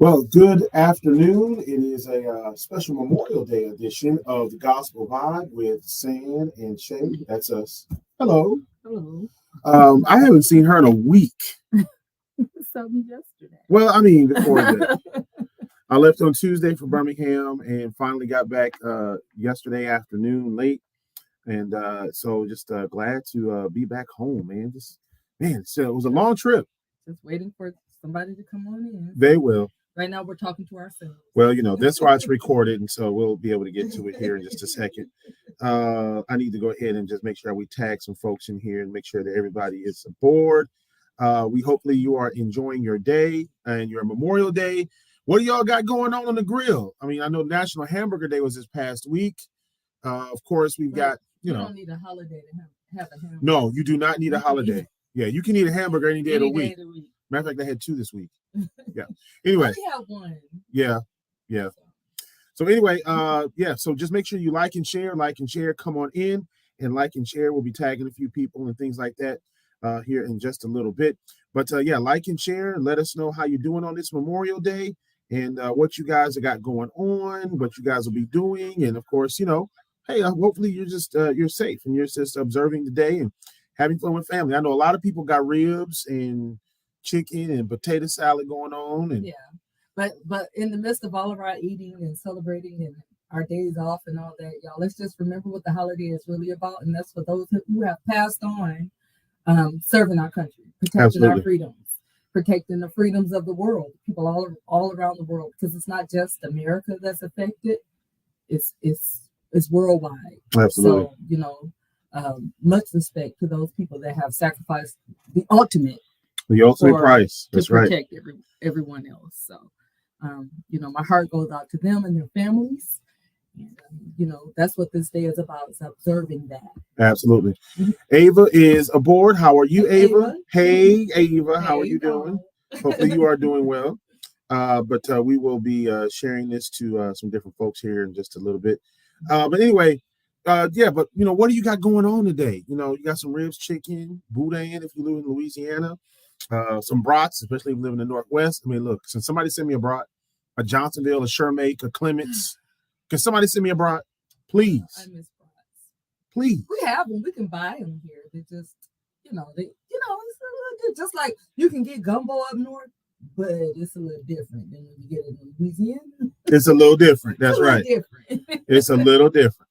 Well, good afternoon. It is a special Memorial Day edition of the Gospel Vibe with San and Shae. That's us. Hello. Hello. I haven't seen her in a week. Something yesterday. Well, I mean, before that. I left on Tuesday for Birmingham and finally got back yesterday afternoon late. And so just glad to be back home, man. So it was a long trip. Just waiting for somebody to come on in. They will. Right now, we're talking to ourselves. Well, that's why it's recorded, and so we'll be able to get to it here in just a second. I need to go ahead and just make sure we tag some folks in here and make sure that everybody is aboard. Hopefully you are enjoying your day and your Memorial Day. What do y'all got going on the grill? I mean, I know National Hamburger Day was this past week. Of course, we've got, you don't need a holiday to have a hamburger. No, you do not need a holiday. Yeah, you can eat a hamburger any day of the week. Day of the week. Matter of fact, I had 2 this week. Yeah. Anyway. We have 1. Yeah. So anyway, so just make sure you like and share, come on in and like and share. We'll be tagging a few people and things like that here in just a little bit. But like and share, let us know how you're doing on this Memorial Day and what you guys have got going on, what you guys will be doing. And of course, hey, hopefully you're just you're safe and you're just observing the day and having fun with family. I know a lot of people got ribs and chicken and potato salad going on. And But in the midst of all of our eating and celebrating and our days off and all that, y'all, let's just remember what the holiday is really about. And that's for those who have passed on, serving our country, protecting our freedoms, protecting the freedoms of the world, people all around the world, because it's not just America that's affected. It's worldwide. Absolutely. So, much respect to those people that have sacrificed the ultimate price. That's right. To protect everyone else. So, my heart goes out to them and their families. And, that's what this day is about, is observing that. Absolutely. Ava is aboard. How are you, Ava? Hey, Ava. How are you doing? Hopefully you are doing well. But we will be sharing this to some different folks here in just a little bit. But anyway, what do you got going on today? You got some ribs, chicken, boudin if you live in Louisiana. Some brats, especially if you live in the Northwest. I mean, look, can somebody send me a brat? A Johnsonville, a Shermake, a Clements. Can somebody send me a brat? Please. I miss brats. Please. We have them. We can buy them here. They just, it's a little, just like you can get gumbo up north, but it's a little different than when you get it in Louisiana. It's a little different. That's right. Different. It's a little different.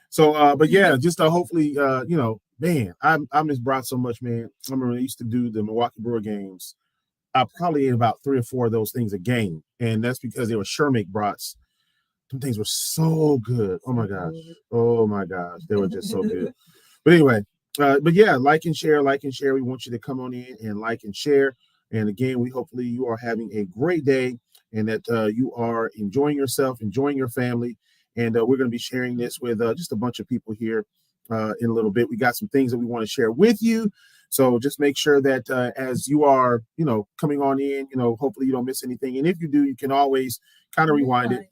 So, but yeah, just hopefully, man, I miss brats so much, man. I remember I used to do the Milwaukee Brewer games. I probably ate about 3 or 4 of those things a game, and that's because they were Shermake brats. Some things were so good. Oh my gosh, they were just so good. But anyway, like and share. We want you to come on in and like and share. And again, hopefully you are having a great day and that you are enjoying yourself, enjoying your family. And we're going to be sharing this with just a bunch of people here in a little bit. We got some things that we want to share with you. So just make sure that as you are, coming on in, hopefully you don't miss anything. And if you do, you can always kind of rewind it.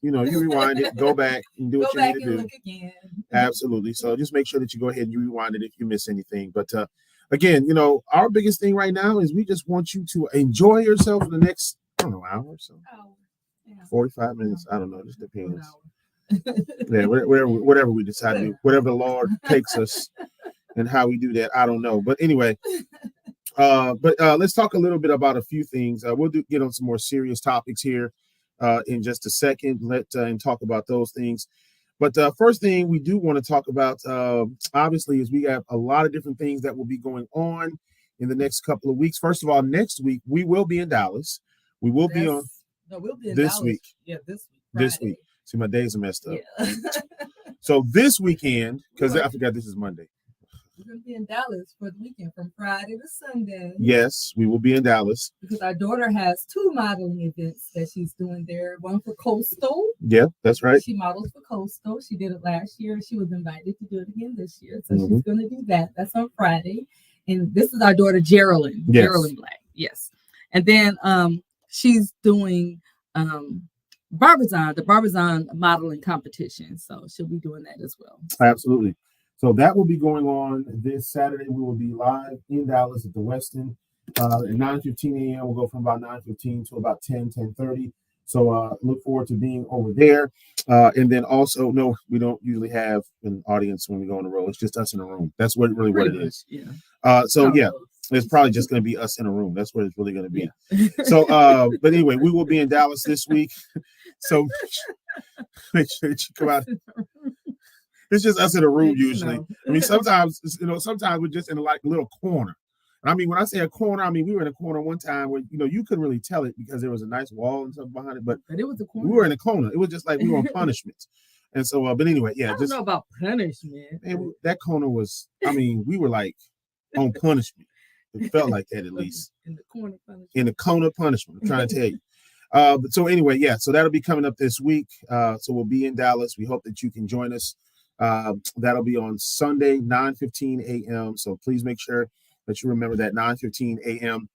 You rewind it, go back and do what you need to do. Look again. Absolutely. So just make sure that you go ahead and you rewind it if you miss anything. But again, our biggest thing right now is we just want you to enjoy yourself for the next, hour or so. 45 minutes. I don't know. It just depends. Yeah, whatever we decide to do, whatever the Lord takes us and how we do that, I don't know. But anyway, let's talk a little bit about a few things. We'll get on some more serious topics here in just a second. And talk about those things. But first thing we do want to talk about, obviously, is we have a lot of different things that will be going on in the next couple of weeks. First of all, next week we will be in Dallas. We will be on. No, we'll be in this Dallas. Week. Yeah, this week. This week. See, my days are messed up. Yeah. So this weekend, because I forgot this is Monday. We're going to be in Dallas for the weekend from Friday to Sunday. Yes, we will be in Dallas. Because our daughter has 2 modeling events that she's doing there. One for Coastal. Yeah, that's right. She models for Coastal. She did it last year. She was invited to do it again this year. So she's going to do that. That's on Friday. And this is our daughter, Geraldine. Yes. Geraldine Black. Yes. And then she's doing the Barbizon modeling competition. So she'll be doing that as well. Absolutely. So that will be going on this Saturday. We will be live in Dallas at the Westin. At 9:15 a.m. We'll go from about 9:15 to about 10:30. So look forward to being over there. And then also, no, we don't usually have an audience when we go on the road. It's just us in a room. That's what it is. Yeah. So yeah, it's probably just going to be us in a room. That's what it's really going to be. Yeah. So, but anyway, we will be in Dallas this week. So make sure that you come out. It's just us in a room usually. No. I mean, sometimes we're just in a like little corner. I mean, when I say a corner, I mean we were in a corner one time where you couldn't really tell it because there was a nice wall and stuff behind it, but it was a corner. We were in a corner. It was just like we were on punishment. And so, but anyway, yeah. I don't know about punishment. Man, that corner was. I mean, we were like on punishment. It felt like that at least. In the corner punishment. In the corner punishment. I'm trying to tell you. But so anyway, yeah. So that'll be coming up this week. So we'll be in Dallas. We hope that you can join us. That'll be on Sunday, 9:15 a.m. So please make sure that you remember that 9:15 a.m.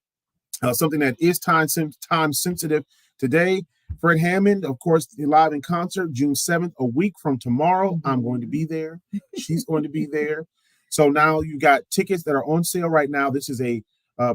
Something that is time sensitive today. Fred Hammond, of course, live in concert June 7th, a week from tomorrow. I'm going to be there. She's going to be there. So now you got tickets that are on sale right now. This is a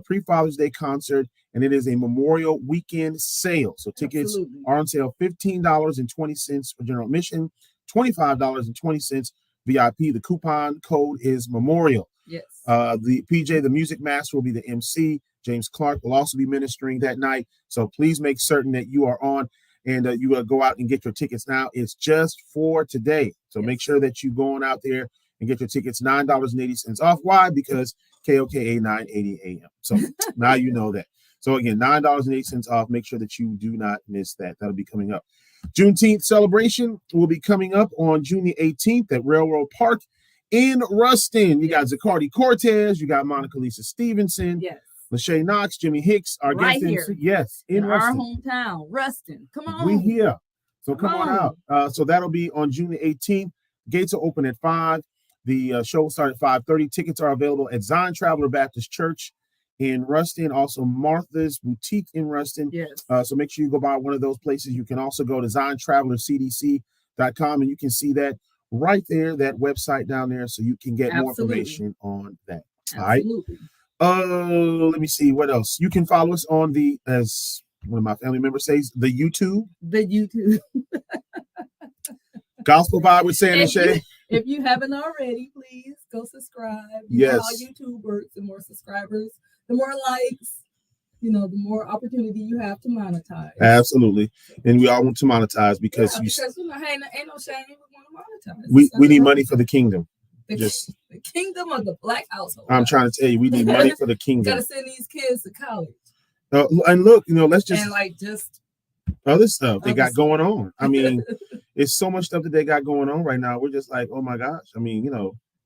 pre-Father's Day concert, and it is a Memorial Weekend sale. So tickets are on sale $15.20 for general admission, $25.20 VIP. The coupon code is Memorial. Yes. The PJ, the music master, will be the MC. James Clark will also be ministering that night. So please make certain that you are on and you will go out and get your tickets now. It's just for today. So make sure that you go on out there and get your tickets, $9.80 off. Why? Because KOKA 980 AM. So now you know that. So again, $9.80 off. Make sure that you do not miss that. That'll be coming up. Juneteenth celebration will be coming up on June the 18th at Railroad Park in Ruston. You got Zacardi Cortez, you got Monica Lisa Stevenson, Lachey Knox, Jimmy Hicks, our right guest here. MC. Yes, in our hometown, Ruston. Come on. We here. So come on out. So that'll be on June the 18th. Gates are open at 5. The show will start at 5:30. Tickets are available at Zion Traveler Baptist Church in Ruston, also Martha's Boutique in Ruston. Yes. So make sure you go by one of those places. You can also go to ZionTravelerCDC.com and you can see that right there, that website down there, so you can get more information on that. Absolutely. All right. Let me see what else. You can follow us on as one of my family members says, the YouTube. The YouTube. Gospel Vibe with San and Shae. If you haven't already, please go subscribe. Yes. Know how YouTube works. The more subscribers, the more likes, the more opportunity you have to monetize. Absolutely. And we all want to monetize because ain't no shame. We want to monetize. We need money for the kingdom. The kingdom of the Black household. I'm trying to tell you, we need money for the kingdom. Got to send these kids to college. And look, let's just and just other stuff they got going on. I mean, it's so much stuff that they got going on right now. We're just like, oh my gosh. I mean,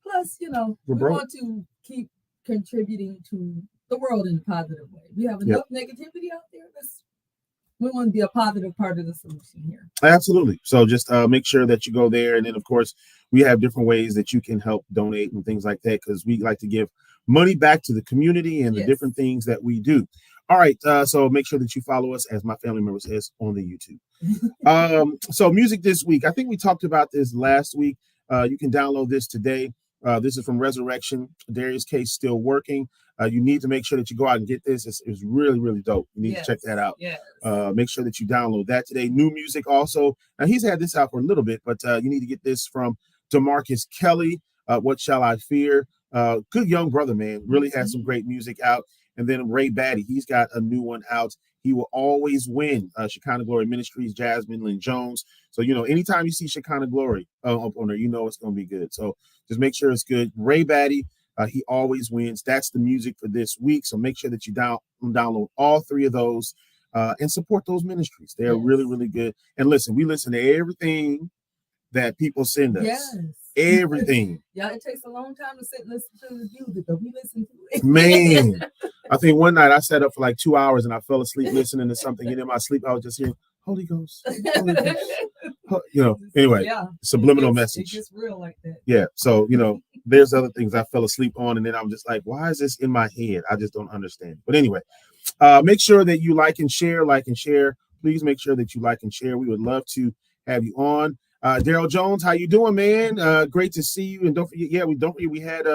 Plus, we want to keep contributing to the world in a positive way. We have enough negativity out there. We want to be a positive part of the solution here. Absolutely. So just make sure that you go there. And then, of course, we have different ways that you can help donate and things like that, because we like to give money back to the community and the different things that we do. All right. So make sure that you follow us, as my family member says, on the YouTube. So music this week. I think we talked about this last week. You can download this today. This is from Resurrection. Darius K. Still Working. You need to make sure that you go out and get this. It's really, really dope. You need to check that out. Yes. Make sure that you download that today. New music also. Now, he's had this out for a little bit, but you need to get this from DeMarcus Kelly. What Shall I Fear? Good young brother, man. Really has some great music out. And then Ray Batty, he's got a new one out. He Will Always Win. Shekinah Glory Ministries, Jasmine Lynn Jones. So, anytime you see Shekinah Glory up on there, it's going to be good. So just make sure it's good. Ray Batty, He Always Wins. That's the music for this week. So make sure that you download all 3 of those and support those ministries. They're really, really good. And listen, we listen to everything that people send us. Yes. Everything. It takes a long time to sit and listen to the music, but we listen to it. Man, I think one night I sat up for like 2 hours and I fell asleep listening to something. And in my sleep, I was just hearing Holy Ghost. Holy Ghost. Anyway, subliminal message. It gets real like that. Yeah. So, there's other things I fell asleep on, and then I'm just like, why is this in my head? I just don't understand. But anyway, make sure that you like and share. Please make sure that you like and share. We would love to have you on. Daryl Jones, how you doing, man? Great to see you. And don't forget, we had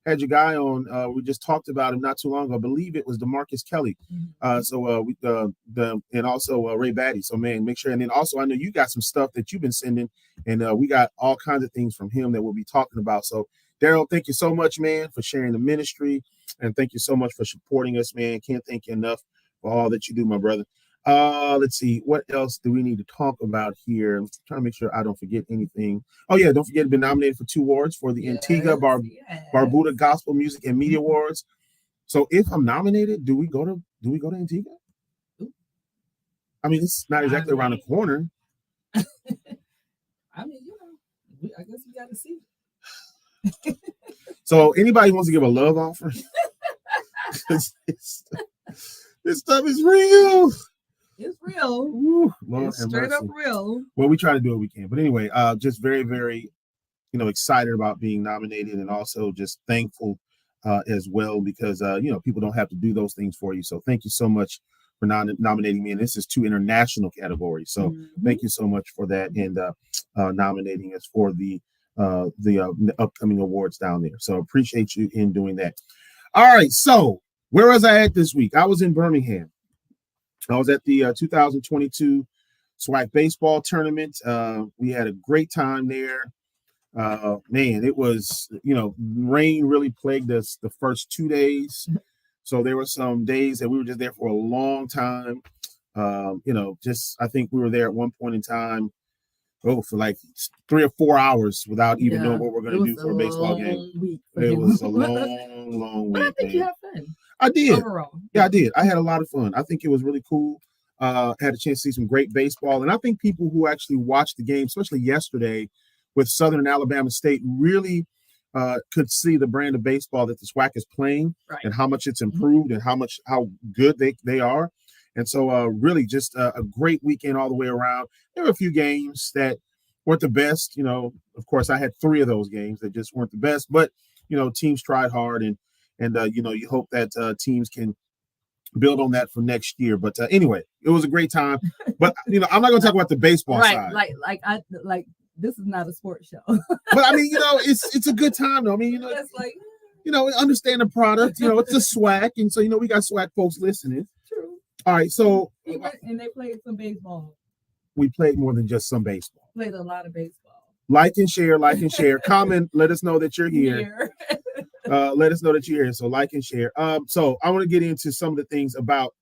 had your guy on. We just talked about him not too long ago. I believe it was DeMarcus Kelly. And also Ray Batty. So man, make sure. And then also I know you got some stuff that you've been sending, and we got all kinds of things from him that we'll be talking about. So Daryl, thank you so much, man, for sharing the ministry, and thank you so much for supporting us, man. Can't thank you enough for all that you do, my brother. Let's see, what else do we need to talk about here? I'm trying to make sure I don't forget anything. Oh yeah, don't forget to be nominated for 2 awards for the Antigua Barbuda Gospel Music and Media Awards. So if I'm nominated, do we go to Antigua? I mean, it's not exactly around the corner. I mean, I guess we got to see. So anybody wants to give a love offering? This stuff is real. It's real. Ooh, Lord, it's straight up real. Well, we try to do what we can. But anyway, just very, very, excited about being nominated, and also just thankful as well, because, people don't have to do those things for you. So thank you so much for nominating me. And this is 2 international categories. So thank you so much for that, and nominating us for the upcoming awards down there. So appreciate you in doing that. All right. So where was I at this week? I was in Birmingham. I was at the 2022 SWAC baseball tournament. We had a great time there. Man, it was, rain really plagued us the first 2 days. So there were some days that we were just there for a long time. I think we were there at one point in time, for like 3 or 4 hours without even knowing what we're going to do for a baseball game. It was a long week. But I think you had fun. I did. Overall. Yeah, I did. I had a lot of fun. I think it was really cool. Had a chance to see some great baseball. And I think people who actually watched the game, especially yesterday with Southern and Alabama State, really could see the brand of baseball that the SWAC is playing, and how much it's improved, and how good they are. And so really just a great weekend all the way around. There were a few games that weren't the best. Of course, I had 3 of those games that just weren't the best. But, teams tried hard, and you hope that teams can build on that for next year. But anyway, it was a great time. But, I'm not going to talk about the baseball side. Like this is not a sports show. But I mean, it's a good time though. I mean, it's like, understand the product. It's a SWAC, and so we got SWAC folks listening. True. All right, so and they played some baseball. We played more than just some baseball. Played a lot of baseball. Like and share. Comment. Let us know that you're here. Let us know that you're here. So like and share. So I want to get into some of the things about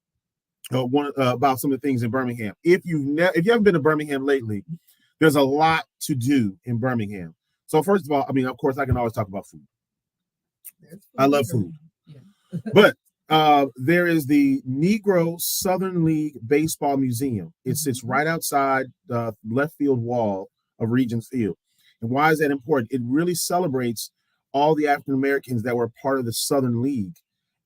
some of the things in Birmingham. If you haven't been to Birmingham lately, there's a lot to do in Birmingham. So first of all, I mean, of course, I can always talk about food. I love food. Yeah. But there is the Negro Southern League Baseball Museum. It sits right outside the left field wall of Regents Field. And why is that important? It really celebrates all the African Americans that were part of the Southern League.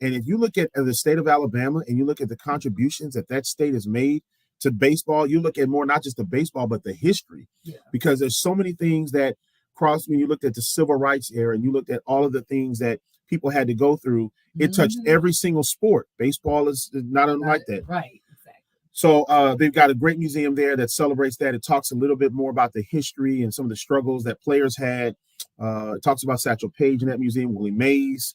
And if you look at the state of Alabama, and you look at the contributions that state has made to baseball, you look at more not just the baseball, but the history. Yeah. Because there's so many things that crossed when you looked at the civil rights era, and you looked at all of the things that people had to go through. It touched every single sport. Baseball is not unlike that. Right, exactly. So they've got a great museum there that celebrates that. It talks a little bit more about the history and some of the struggles that players had. It talks about Satchel Paige in that museum, Willie Mays.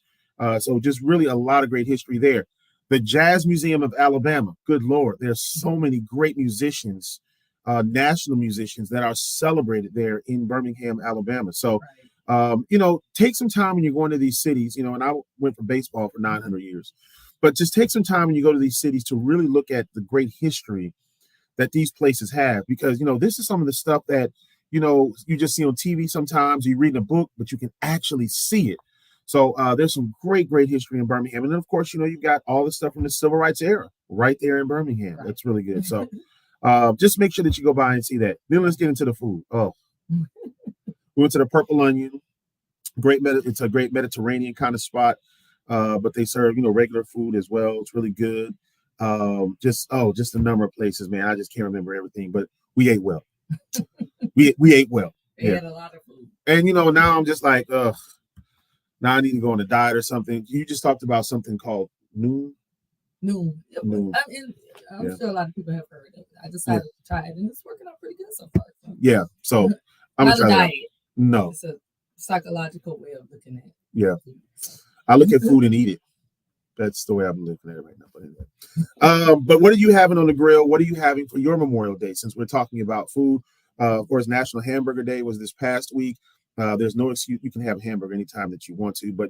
So just really a lot of great history there. The Jazz Museum of Alabama, good Lord, there's so many great musicians, national musicians that are celebrated there in Birmingham, Alabama. So, take some time when you're going to these cities, and I went for baseball for 900 years, but just take some time when you go to these cities to really look at the great history that these places have, because, this is some of the stuff that, you just see on TV sometimes, you read a book, but you can actually see it. So there's some great history in Birmingham. And then, of course, you've got all the stuff from the civil rights era right there in Birmingham. Right. That's really good. So just make sure that you go by and see that. Then let's get into the food. Oh, we went to the Purple Onion. It's a great Mediterranean kind of spot, but they serve, regular food as well. It's really good. Just a number of places, man. I just can't remember everything, but we ate well. we ate well. They had a lot of food. And, now I'm just like, now I need to go on a diet or something. You just talked about something called Noon. Noon. I'm sure a lot of people have heard of it. I decided to try it, and it's working out pretty good so far. Yeah. So I'm not a diet. No. It's a psychological way of looking at it. Yeah. I look at food and eat it. That's the way I'm looking at it right now. But anyway, but what are you having on the grill? What are you having for your Memorial Day? Since we're talking about food, of course, National Hamburger Day was this past week. There's no excuse. You can have a hamburger anytime that you want to. But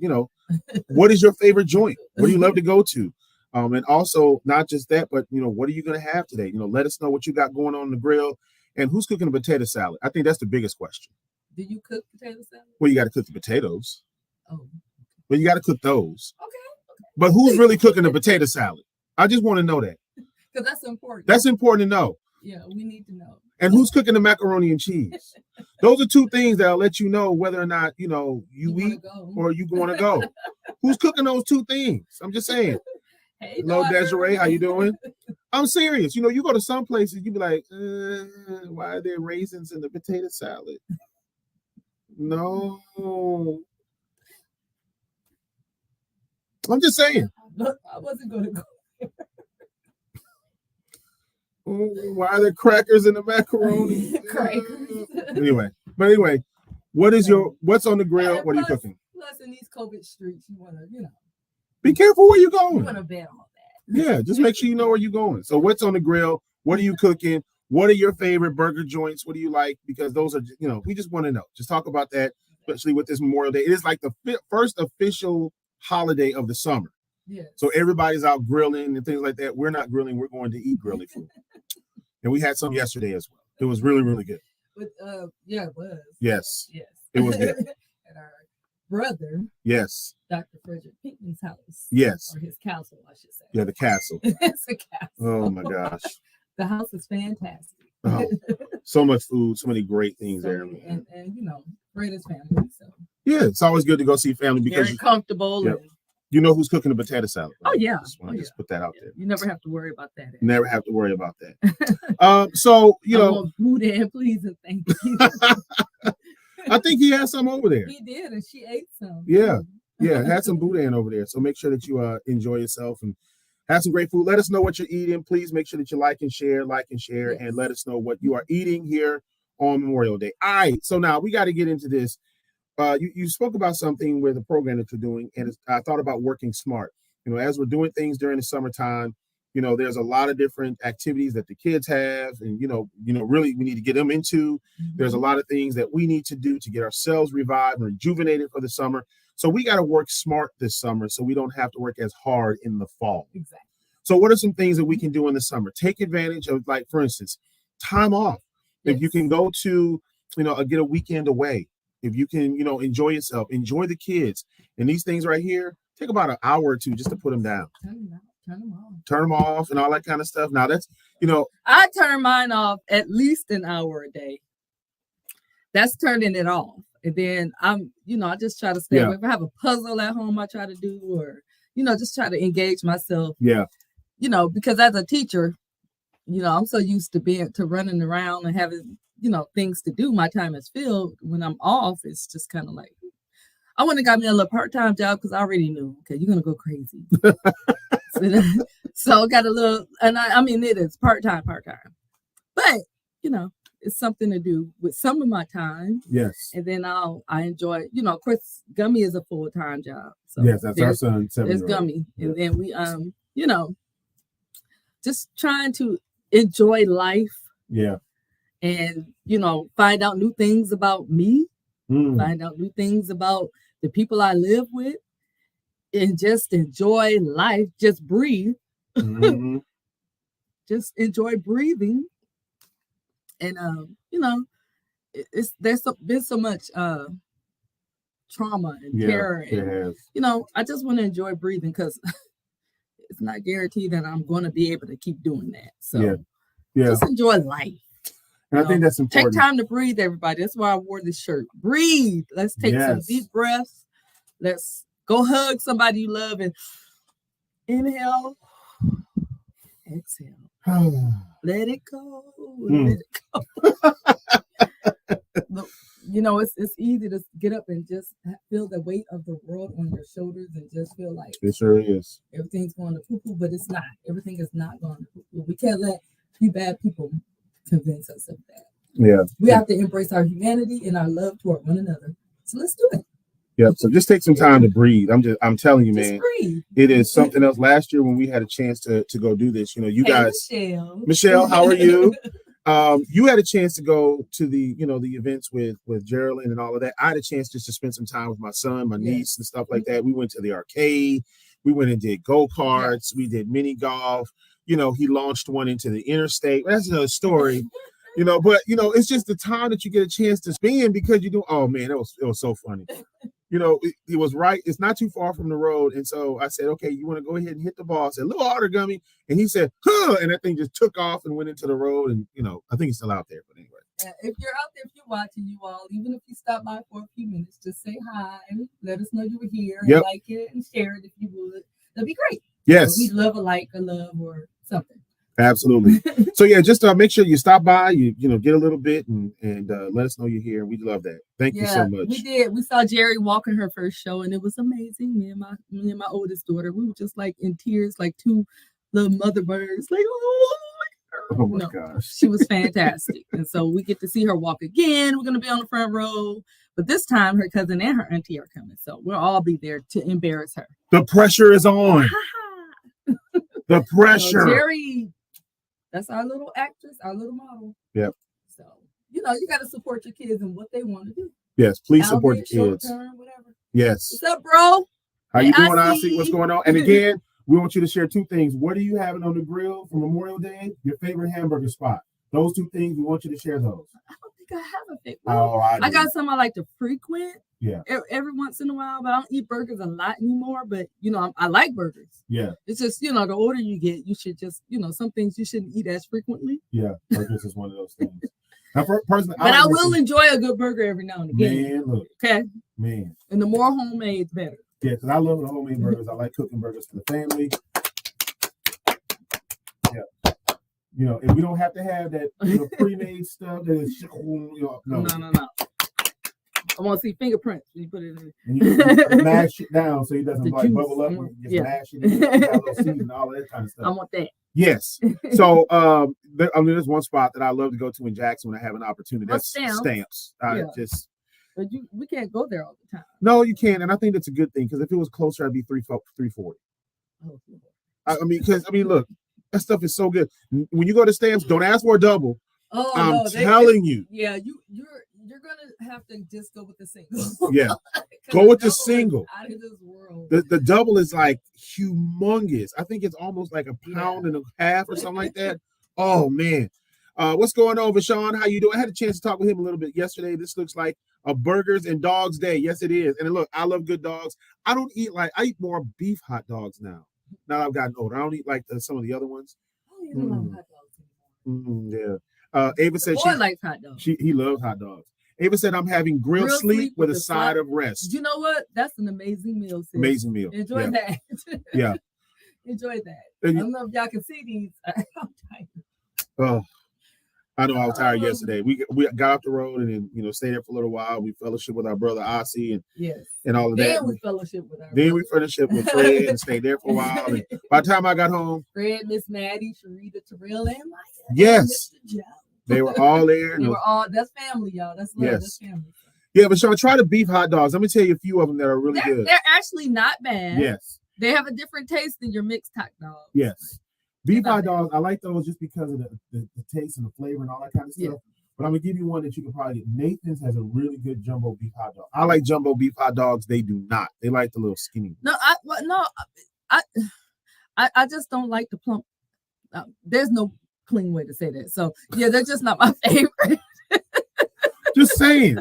what is your favorite joint? What do you love to go to? And also, not just that, but what are you going to have today? Let us know what you got going on the grill, and who's cooking a potato salad. I think that's the biggest question. Do you cook potato salad? Well, you got to cook the potatoes. Oh, but you got to cook those. Okay. But who's really cooking the potato salad? I just want to know that. Because that's important. That's important to know. Yeah, we need to know. And who's cooking the macaroni and cheese? Those are two things that'll let you know whether or not you eat or you want to go. Who's cooking those two things? I'm just saying. Hey, hello, Desiree. How you doing? I'm serious. You go to some places, you be like, why are there raisins in the potato salad? No. I'm just saying. I wasn't going to go there. Why are there crackers in the macaroni? Crackers. Anyway, what's on the grill? What are you cooking? Plus, in these COVID streets, you want to, be careful where you're going. You want to bet on that. Yeah, just make sure you know where you're going. So, what's on the grill? What are you cooking? What are your favorite burger joints? What do you like? Because those are, we just want to know. Just talk about that, especially with this Memorial Day. It is like the first official holiday of the summer. Yeah. So everybody's out grilling and things like that. We're not grilling. We're going to eat grilling food. And we had some yesterday as well. It was really, really good. But yeah, it was. Yes. Yes. It was good. At our brother. Yes. Dr. Frederick Pinkman's house. Yes. Or his castle, I should say. Yeah, the castle. It's a castle. Oh my gosh. The house is fantastic. Oh, so much food, so many great things there. And greatest family. So yeah, it's always good to go see family because very comfortable. Yeah. You know who's cooking the potato salad. Right? Oh yeah. Just put that out there. You never have to worry about that. Never have to worry about that. So boudin, please and thank you. I think he has some over there. He did, and she ate some. Yeah, had some boudin over there. So make sure that you enjoy yourself and have some great food. Let us know what you're eating. Please make sure that you like and share, yes. and let us know what you are eating here on Memorial Day. All right, so now we got to get into this. You spoke about something with a program that you're doing, and I thought about working smart. As we're doing things during the summertime, there's a lot of different activities that the kids have, and really we need to get them into. Mm-hmm. There's a lot of things that we need to do to get ourselves revived and rejuvenated for the summer. So we got to work smart this summer, so we don't have to work as hard in the fall. Exactly. So what are some things that we can do in the summer? Take advantage of, like, for instance, time off. Yes. If you can go to, get a weekend away. If you can, enjoy yourself, enjoy the kids, and these things right here, take about an hour or two just to put them down. Turn them off and all that kind of stuff. Now that's, I turn mine off at least an hour a day. That's turning it off. And then I just try to stay away. If I have a puzzle at home, I try to do, or, just try to engage myself. Yeah. Because as a teacher, I'm so used to running around and having, things to do. My time is filled. When I'm off, it's just kind of like, I went and got me a little part-time job because I already knew, okay, you're going to go crazy. So I got a little, and I mean, it is part-time. But, it's something to do with some of my time. Yes. And then I enjoy, of course, Gummy is a full-time job. So yes, that's our son. There's Gummy. Yeah. And then we, just trying to enjoy life. Yeah. And, find out new things about me, find out new things about the people I live with, and just enjoy life, just breathe, just enjoy breathing. And, there's been so much trauma and terror. And, I just want to enjoy breathing because it's not guaranteed that I'm going to be able to keep doing that. So just enjoy life. And I think that's important. Take time to breathe, everybody. That's why I wore this shirt. Breathe. Let's take some deep breaths. Let's go hug somebody you love and inhale, exhale. Let it go. Let it go. It's easy to get up and just feel the weight of the world on your shoulders and just feel like it sure is. Everything's going to poo-poo, but it's not. Everything is not going to poo-poo. We can't let few bad people convince us of that. Yeah. We have to embrace our humanity and our love toward one another. So let's do it. Yep. So just take some time to breathe. I'm telling you, Just man, breathe. it is something else. Last year when we had a chance to go do this, you Hey, guys, Michelle. Michelle, how are you? You had a chance to go to the events with Geraldine and all of that. I had a chance just to spend some time with my son, my niece, and stuff like that. We went to the arcade. We went and did go-karts. We did mini golf. He launched one into the interstate. That's another story. But it's just the time that you get a chance to spend because you do. Oh man, it was so funny. It was right. It's not too far from the road. And so I said, okay, you want to go ahead and hit the ball? I said, a little harder, Gummy. And he said, huh. And that thing just took off and went into the road. And, I think he's still out there. But anyway. If you're out there, if you're watching, you all, even if you stop by for a few minutes, just say hi and let us know you were here and like it and share it if you would. That'd be great. Yes. We'd love a like, a love, or something. Absolutely. So yeah, just make sure you stop by, you get a little bit and let us know you're here. We'd love that. Thank you so much. We did. We saw Jerry walking her first show and it was amazing. Me and my oldest daughter, we were just like in tears, like two little mother birds, like, oh my gosh. She was fantastic. And so we get to see her walk again. We're gonna be on the front row. But this time her cousin and her auntie are coming. So we'll all be there to embarrass her. The pressure is on. The pressure. So Jerry, that's our little actress, our little model. Yep. So, you got to support your kids and what they want to do. Yes, please support your kids. Whatever. Yes. What's up, bro? How you doing? I see what's going on. And again, we want you to share two things. What are you having on the grill for Memorial Day? Your favorite hamburger spot. Those two things, we want you to share those. I don't think I have a favorite. Oh, I got some I like to frequent. Yeah. Every once in a while, but I don't eat burgers a lot anymore. But I like burgers. Yeah. It's just the older you get, you should just some things you shouldn't eat as frequently. Yeah, burgers is one of those things. Now, personally, but I will enjoy a good burger every now and again. Man, look. Okay. Man. And the more homemade, the better. Yeah, because I love the homemade burgers. I like cooking burgers for the family. Yeah. And we don't have to have that pre-made stuff that is no. I want to see fingerprints. You put it in. And you mash it down so it doesn't bubble up. Just mash it in, and all that kind of stuff. I want that. Yes. So there's one spot that I love to go to in Jackson when I have an opportunity. That's Stamps. But we can't go there all the time. No, you can't, and I think that's a good thing because if it was closer, I'd be $340. Look, that stuff is so good. When you go to Stamps, don't ask for a double. Oh, I'm telling you. Yeah, you're gonna have to just go with the single. Yeah, go with the single. Out of this world. The double is like humongous. I think it's almost like a pound and a half or something like that. Oh man, what's going on, Vashon? How you doing? I had a chance to talk with him a little bit yesterday. This looks like a burgers and dogs day. Yes, it is. And look, I love good dogs. I eat more beef hot dogs now. Now that I've gotten older, I don't eat like some of the other ones. Yeah. Ava said she likes hot dogs. He loves hot dogs. Ava said, I'm having grilled sleep with a side of rest. You know what? That's an amazing meal, sis. Amazing meal. Enjoy that. Yeah. Enjoy that. I don't know if y'all can see these. I'm tired. Oh, I know I was tired yesterday. We got off the road and then, stayed there for a little while. We fellowship with our brother Ossie and all of that. Then we fellowship with Fred and stayed there for a while. And by the time I got home, Fred, Miss Maddie, Sharita, Terrell, and Mike. Yes. They were all there. That's family, y'all. That's love. Yes. That's family. Yeah, but Sean, try the beef hot dogs. Let me tell you a few of them that are really good. They're actually not bad. Yes. They have a different taste than your mixed hot dogs. Yes. Beef hot dogs, I like those just because of the taste and the flavor and all that kind of stuff. Yeah. But I'm going to give you one that you can probably get. Nathan's has a really good jumbo beef hot dog. I like jumbo beef hot dogs. They do not. They like the little skinny ones. I just don't like the plump. There's no clean way to say that. So, yeah, they're just not my favorite. Just saying,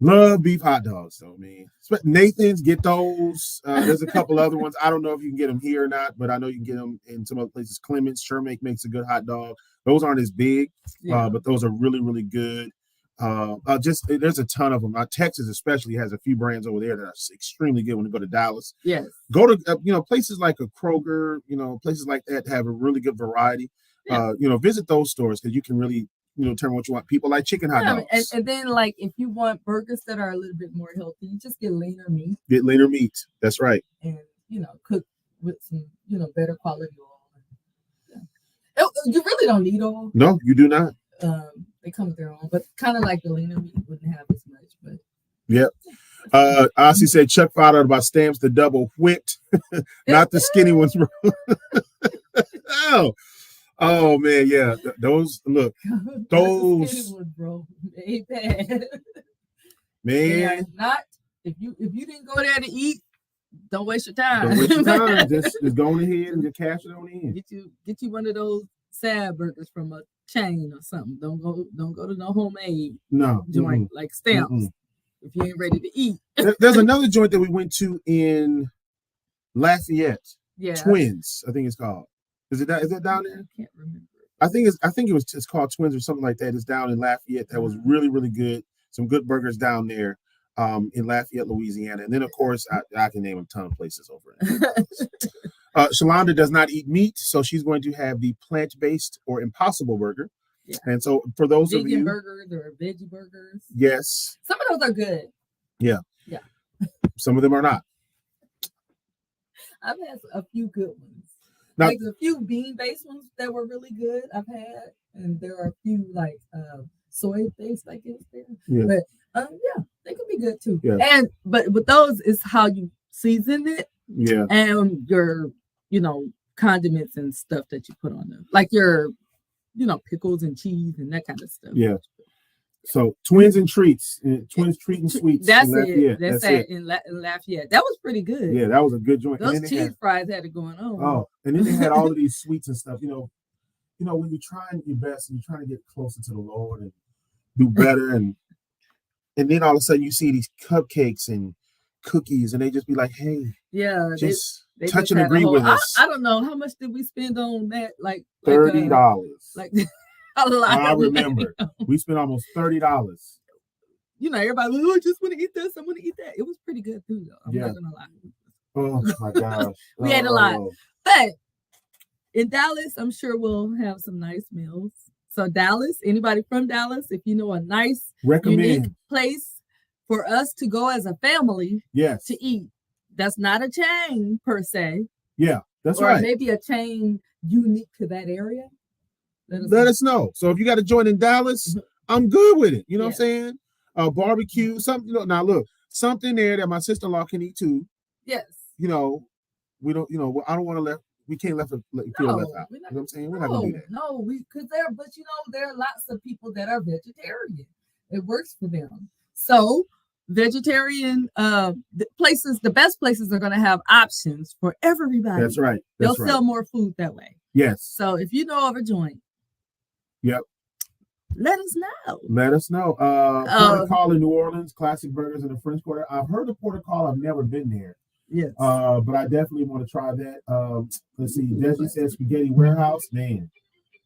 love beef hot dogs. So, man, Nathan's, get those. There's a couple other ones. I don't know if you can get them here or not, but I know you can get them in some other places. Clements, Shermake makes a good hot dog. Those aren't as big, but those are really, really good. There's a ton of them. Texas especially has a few brands over there that are extremely good when you go to Dallas. Yes. Go to places like a Kroger, places like that have a really good variety. Yeah. Visit those stores because you can really determine what you want. People like chicken hot dogs. And then like if you want burgers that are a little bit more healthy, you just get leaner meat. Get leaner meat. That's right. And cook with some better quality oil. Yeah. You really don't need oil. No, you do not. They come with their own, but kind of like the leaner meat wouldn't have as much. But Yep. Ossie said Chuck found out about stamps, the double whipped, not the skinny ones. Oh man, yeah. Those look, those one, bro. They ain't bad. They are man. not. If you didn't go there to eat, don't waste your time. Don't waste your time. Just go on ahead and just cash it on in. Get you one of those sad burgers from a chain or something. Don't go to no homemade joint like Stamps if you ain't ready to eat. There's another joint that we went to in Lafayette. Yeah. Twins, I think it's called. Is it down there? I can't remember. I think it's called Twins or something like that. It's down in Lafayette. That was really, really good. Some good burgers down there in Lafayette, Louisiana. And then, of course, I can name a ton of places over there. Shalonda does not eat meat, so she's going to have the plant-based or Impossible Burger. Yeah. And so for those vegan of you... burgers or veggie burgers. Yes. Some of those are good. Yeah. Yeah. Some of them are not. I've had a few good ones. Now, like a few bean-based ones that were really good I've had. And there are a few like soy-based, I guess, there. Yeah. But yeah, they could be good too. Yeah. But with those is how you season it. Yeah. And your, condiments and stuff that you put on them. Like your, pickles and cheese and that kind of stuff. Yeah. So Twins and Treats, Twins Treat and Sweets. That's it. That's it in Lafayette. That was pretty good. Yeah, that was a good joint. Those cheese fries had it going on. Oh, and then they had all of these sweets and stuff. When you're trying your best and you're trying to get closer to the Lord and do better, and then all of a sudden you see these cupcakes and cookies, and they just be like, "Hey, yeah, just touch and agree with us." I don't know how much did we spend on that? Like $30. Like a lot. I remember we spent almost $30. Everybody, I just want to eat this. I want to eat that. It was pretty good too, though. I'm not gonna lie. Oh my gosh, we had a lot, but in Dallas, I'm sure we'll have some nice meals. So Dallas, anybody from Dallas, if you know a nice, unique place for us to go as a family, to eat. That's not a chain per se. Yeah, that's right. Or maybe a chain unique to that area. Let us know. So if you got a joint in Dallas, I'm good with it. You know what I'm saying? Barbecue, something. Now look, something there that my sister-in-law can eat too. Yes. We don't. I don't want to we can't feel left out. You know what I'm saying? We're not gonna do that. No, because there are lots of people that are vegetarian. It works for them. So vegetarian places, the best places are going to have options for everybody. That's right. They'll sell more food that way. Yes. So if you know of a joint, let us know. Let us know. Port Call in New Orleans, classic burgers in the French Quarter. I've heard of Port Call. I've never been there. Yes. But I definitely want to try that. Let's see. Desi says Spaghetti Warehouse. Man,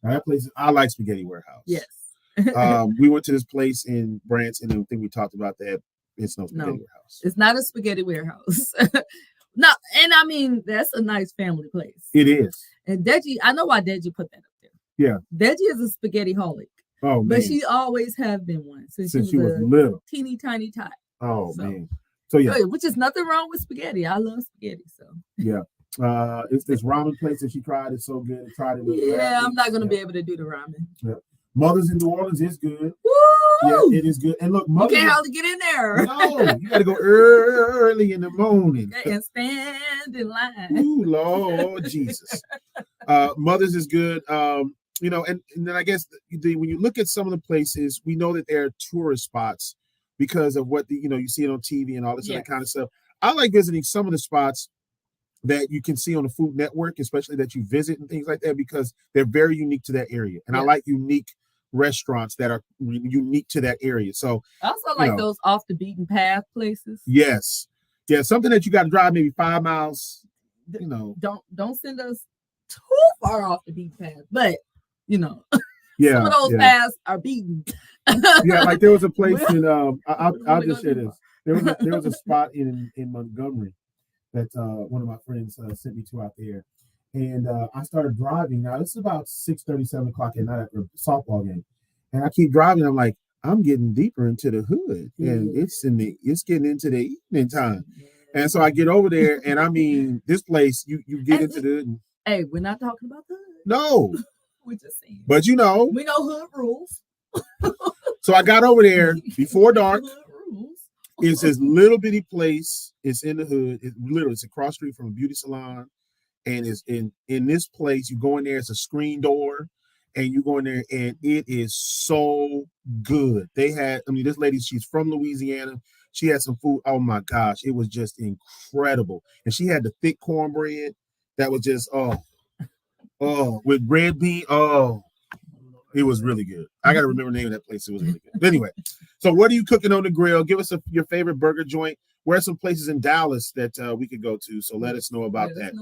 now that place. I like Spaghetti Warehouse. Yes. We went to this place in Branson, and I think we talked about that. It's no Spaghetti Warehouse. It's not a Spaghetti Warehouse. No, and I mean that's a nice family place. It is. And Deji, I know why Deji put that up there. Yeah. Deji is a spaghetti holic. Oh man. But she always have been one since she was little. Teeny tiny tot. Oh man. So yeah. Which is nothing wrong with spaghetti. I love spaghetti. So yeah. It's this ramen place that she tried. It's so good. Tried it. Yeah, I'm not gonna be able to do the ramen. Yeah. Mother's in New Orleans is good. Woo! Yeah, it is good. And look, you can't hardly get in there. No, you got to go early in the morning and stand in line. Ooh, Lord Jesus. Mother's is good. And then I guess when you look at some of the places, we know that there are tourist spots because of what you see it on TV and all this other kind of stuff. I like visiting some of the spots that you can see on the Food Network, especially that you visit and things like that, because they're very unique to that area. And I like unique restaurants that are unique to that area. So I also like those off the beaten path places. Yes. Yeah, something that you got to drive maybe 5 miles. Don't send us too far off the beaten path, but some of those paths are beaten. Yeah, like there was a place in I'll just say this. There was a spot in Montgomery that one of my friends sent me to out there. And I started driving. Now, it's about 6:30, 7 o'clock at night after a softball game. And I keep driving. I'm like, I'm getting deeper into the hood. And it's getting into the evening time. And so I get over there. And I mean, this place, you get into the... Hey, we're not talking about the hood. No. We're just saying. But we know hood rules. So I got over there before dark. It's this little bitty place. It's in the hood. It's across the street from a beauty salon. And it's in this place. You go in there, it's a screen door, and you go in there, and it is so good. This lady, she's from Louisiana. She had some food. Oh my gosh, it was just incredible. And she had the thick cornbread that was just with red bean. Oh, it was really good. I got to remember the name of that place. It was really good. But anyway, so what are you cooking on the grill? Give us your favorite burger joint. Where are some places in Dallas that we could go to? So let us know about that.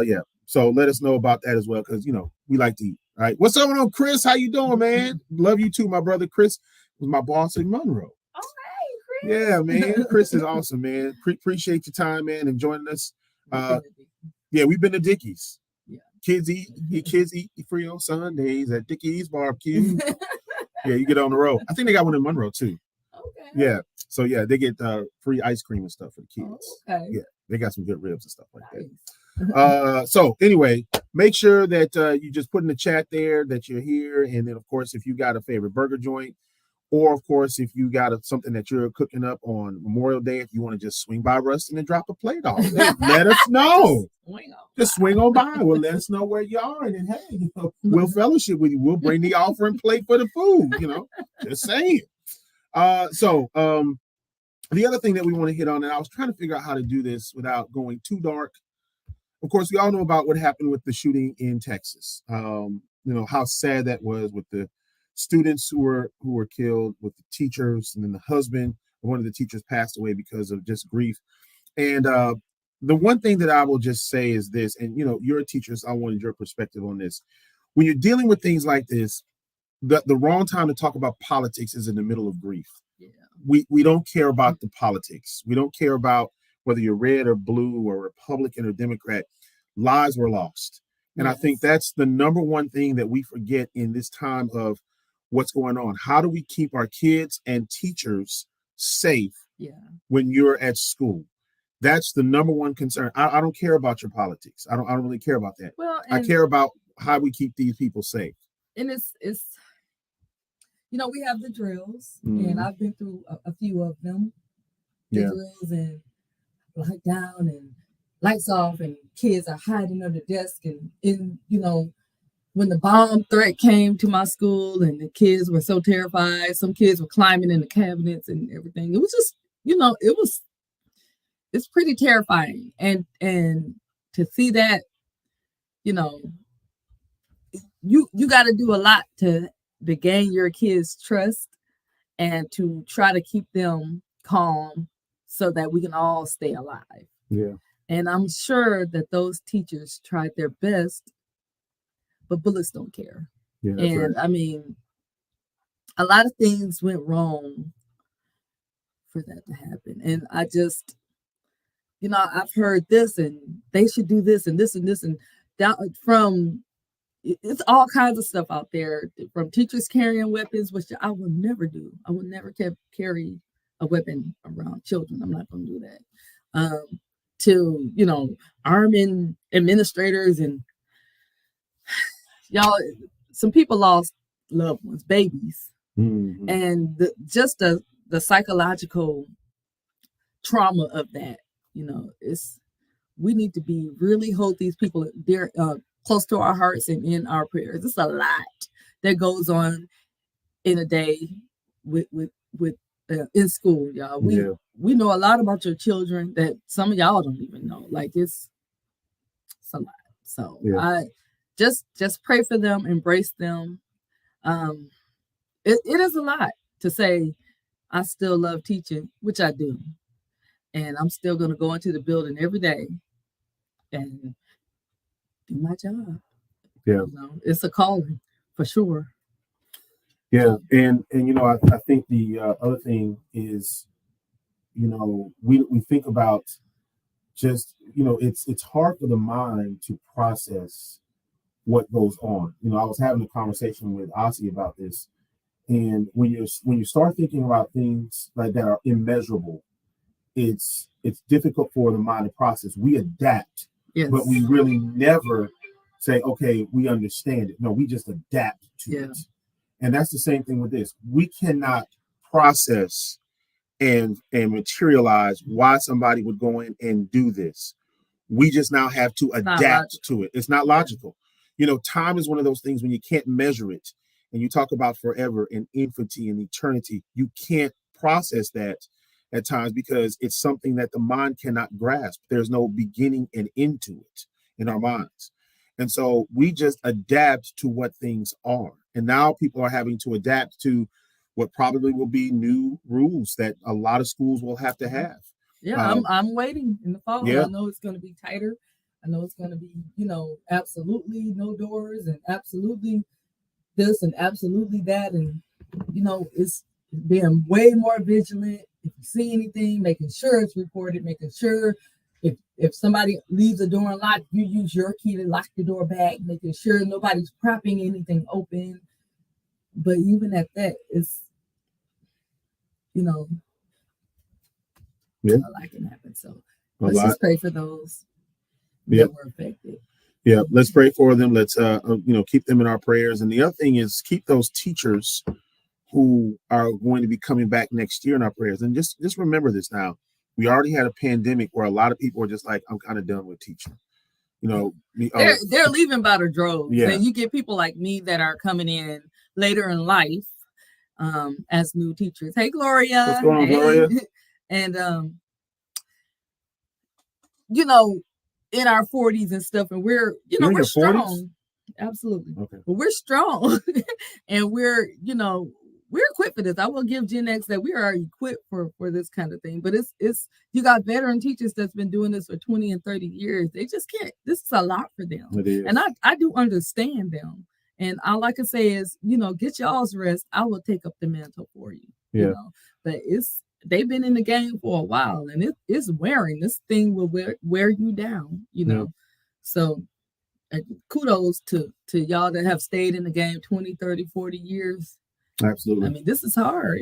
Yeah. So let us know about that as well, because we like to eat. All right. What's going on, Chris? How you doing, man? Love you too, my brother. Chris was my boss in Monroe. Oh, hey, Chris. Yeah, man. Chris is awesome, man. Appreciate your time, man, and joining us. Yeah, we've been to Dickie's. Yeah. Kids eat free on Sundays at Dickie's barbecue. Yeah, you get on the road. I think they got one in Monroe too. Okay. Yeah. So yeah, they get free ice cream and stuff for the kids. Oh, okay. Yeah, they got some good ribs and stuff like that. So anyway, make sure that you just put in the chat there that you're here, and then of course, if you got a favorite burger joint, or of course, if you got something that you're cooking up on Memorial Day, if you want to just swing by Rustin and drop a plate off, let us know. Just swing on by. Well, let us know where you are, and then hey, we'll fellowship with you. We'll bring the offering plate for the food. Just saying. So the other thing that we want to hit on, and I was trying to figure out how to do this without going too dark. Of course, we all know about what happened with the shooting in Texas. How sad that was with the students who were killed, with the teachers, and then the husband of one of the teachers passed away because of just grief. And the one thing that I will just say is this, and you're a teacher, so I wanted your perspective on this. When you're dealing with things like this, the wrong time to talk about politics is in the middle of grief. Yeah. We don't care about the politics. We don't care about whether you're red or blue or Republican or Democrat. Lives were lost. And yes. I think that's the number one thing that we forget in this time of what's going on. How do we keep our kids and teachers safe when you're at school? That's the number one concern. I don't care about your politics. I don't really care about that. Well, I care about how we keep these people safe. And it's we have the drills, and I've been through a few of them. The drills and light down and lights off, and kids are hiding under the desk. And when the bomb threat came to my school, and the kids were so terrified, some kids were climbing in the cabinets and everything. It was just, it's pretty terrifying. And to see that, you got to do a lot to gain your kids' trust and to try to keep them calm so that we can all stay alive. Yeah. And I'm sure that those teachers tried their best, but bullets don't care. Yeah, and right. I mean, a lot of things went wrong for that to happen. And I just, I've heard this, and they should do this and this and this, and down from, it's all kinds of stuff out there, from teachers carrying weapons, which I will never do. I will never carry a weapon around children. I'm not going to do that. To, arming administrators, and y'all, some people lost loved ones, babies. Mm-hmm. And the psychological trauma of that, we need to be really hold these people dear, close to our hearts and in our prayers. It's a lot that goes on in a day with in school, y'all. We know a lot about your children that some of y'all don't even know. Like it's a lot. So I just pray for them, embrace them. It is a lot to say I still love teaching, which I do, and I'm still going to go into the building every day and do my job. Yeah. It's a calling for sure. Yeah. And I think the other thing is, we think about just, it's hard for the mind to process what goes on. I was having a conversation with Ossie about this. And when you start thinking about things like that are immeasurable, it's difficult for the mind to process. We adapt, but we really never say, okay, we understand it. No, we just adapt to it. And that's the same thing with this. We cannot process and materialize why somebody would go in and do this. We just now have to adapt to it. It's not logical. You know, time is one of those things when you can't measure it, and you talk about forever and infinity and eternity, you can't process that at times because it's something that the mind cannot grasp. There's no beginning and end to it in our minds. And so we just adapt to what things are. And now people are having to adapt to what probably will be new rules that a lot of schools will have to have. Yeah, I'm waiting in the fall. Yeah. I know it's going to be tighter. I know it's going to be, you know, absolutely no doors and absolutely this and absolutely that. And, you know, it's being way more vigilant. If you see anything, making sure it's reported, making sure if somebody leaves the door unlocked, you use your key to lock the door back, making sure nobody's propping anything open. But even at that, it's, you know, a lot can happen. So let's just pray for those that were affected. Yeah, let's pray for them. Let's keep them in our prayers. And the other thing is keep those teachers who are going to be coming back next year in our prayers. And just remember this now. We already had a pandemic where a lot of people are just like, I'm kind of done with teaching. You know, they're leaving by the droves. Yeah. And you get people like me that are coming in later in life as new teachers. Hey, Gloria. What's going on, Gloria? And you know, in our 40s and stuff, and we're, you know, we're strong. 40s? Absolutely. Okay. But we're strong and we're equipped for this. I will give Gen X that we are equipped for this kind of thing. But it's you got veteran teachers that's been doing this for 20 and 30 years. They just can't. This is a lot for them. It is. And I do understand them. And all I can say is, you know, get y'all's rest. I will take up the mantle for you. Yeah. You know? But they've been in the game for a while, and it's wearing. This thing will wear you down, you know. Yeah. So kudos to y'all that have stayed in the game 20, 30, 40 years. Absolutely. I mean, this is hard.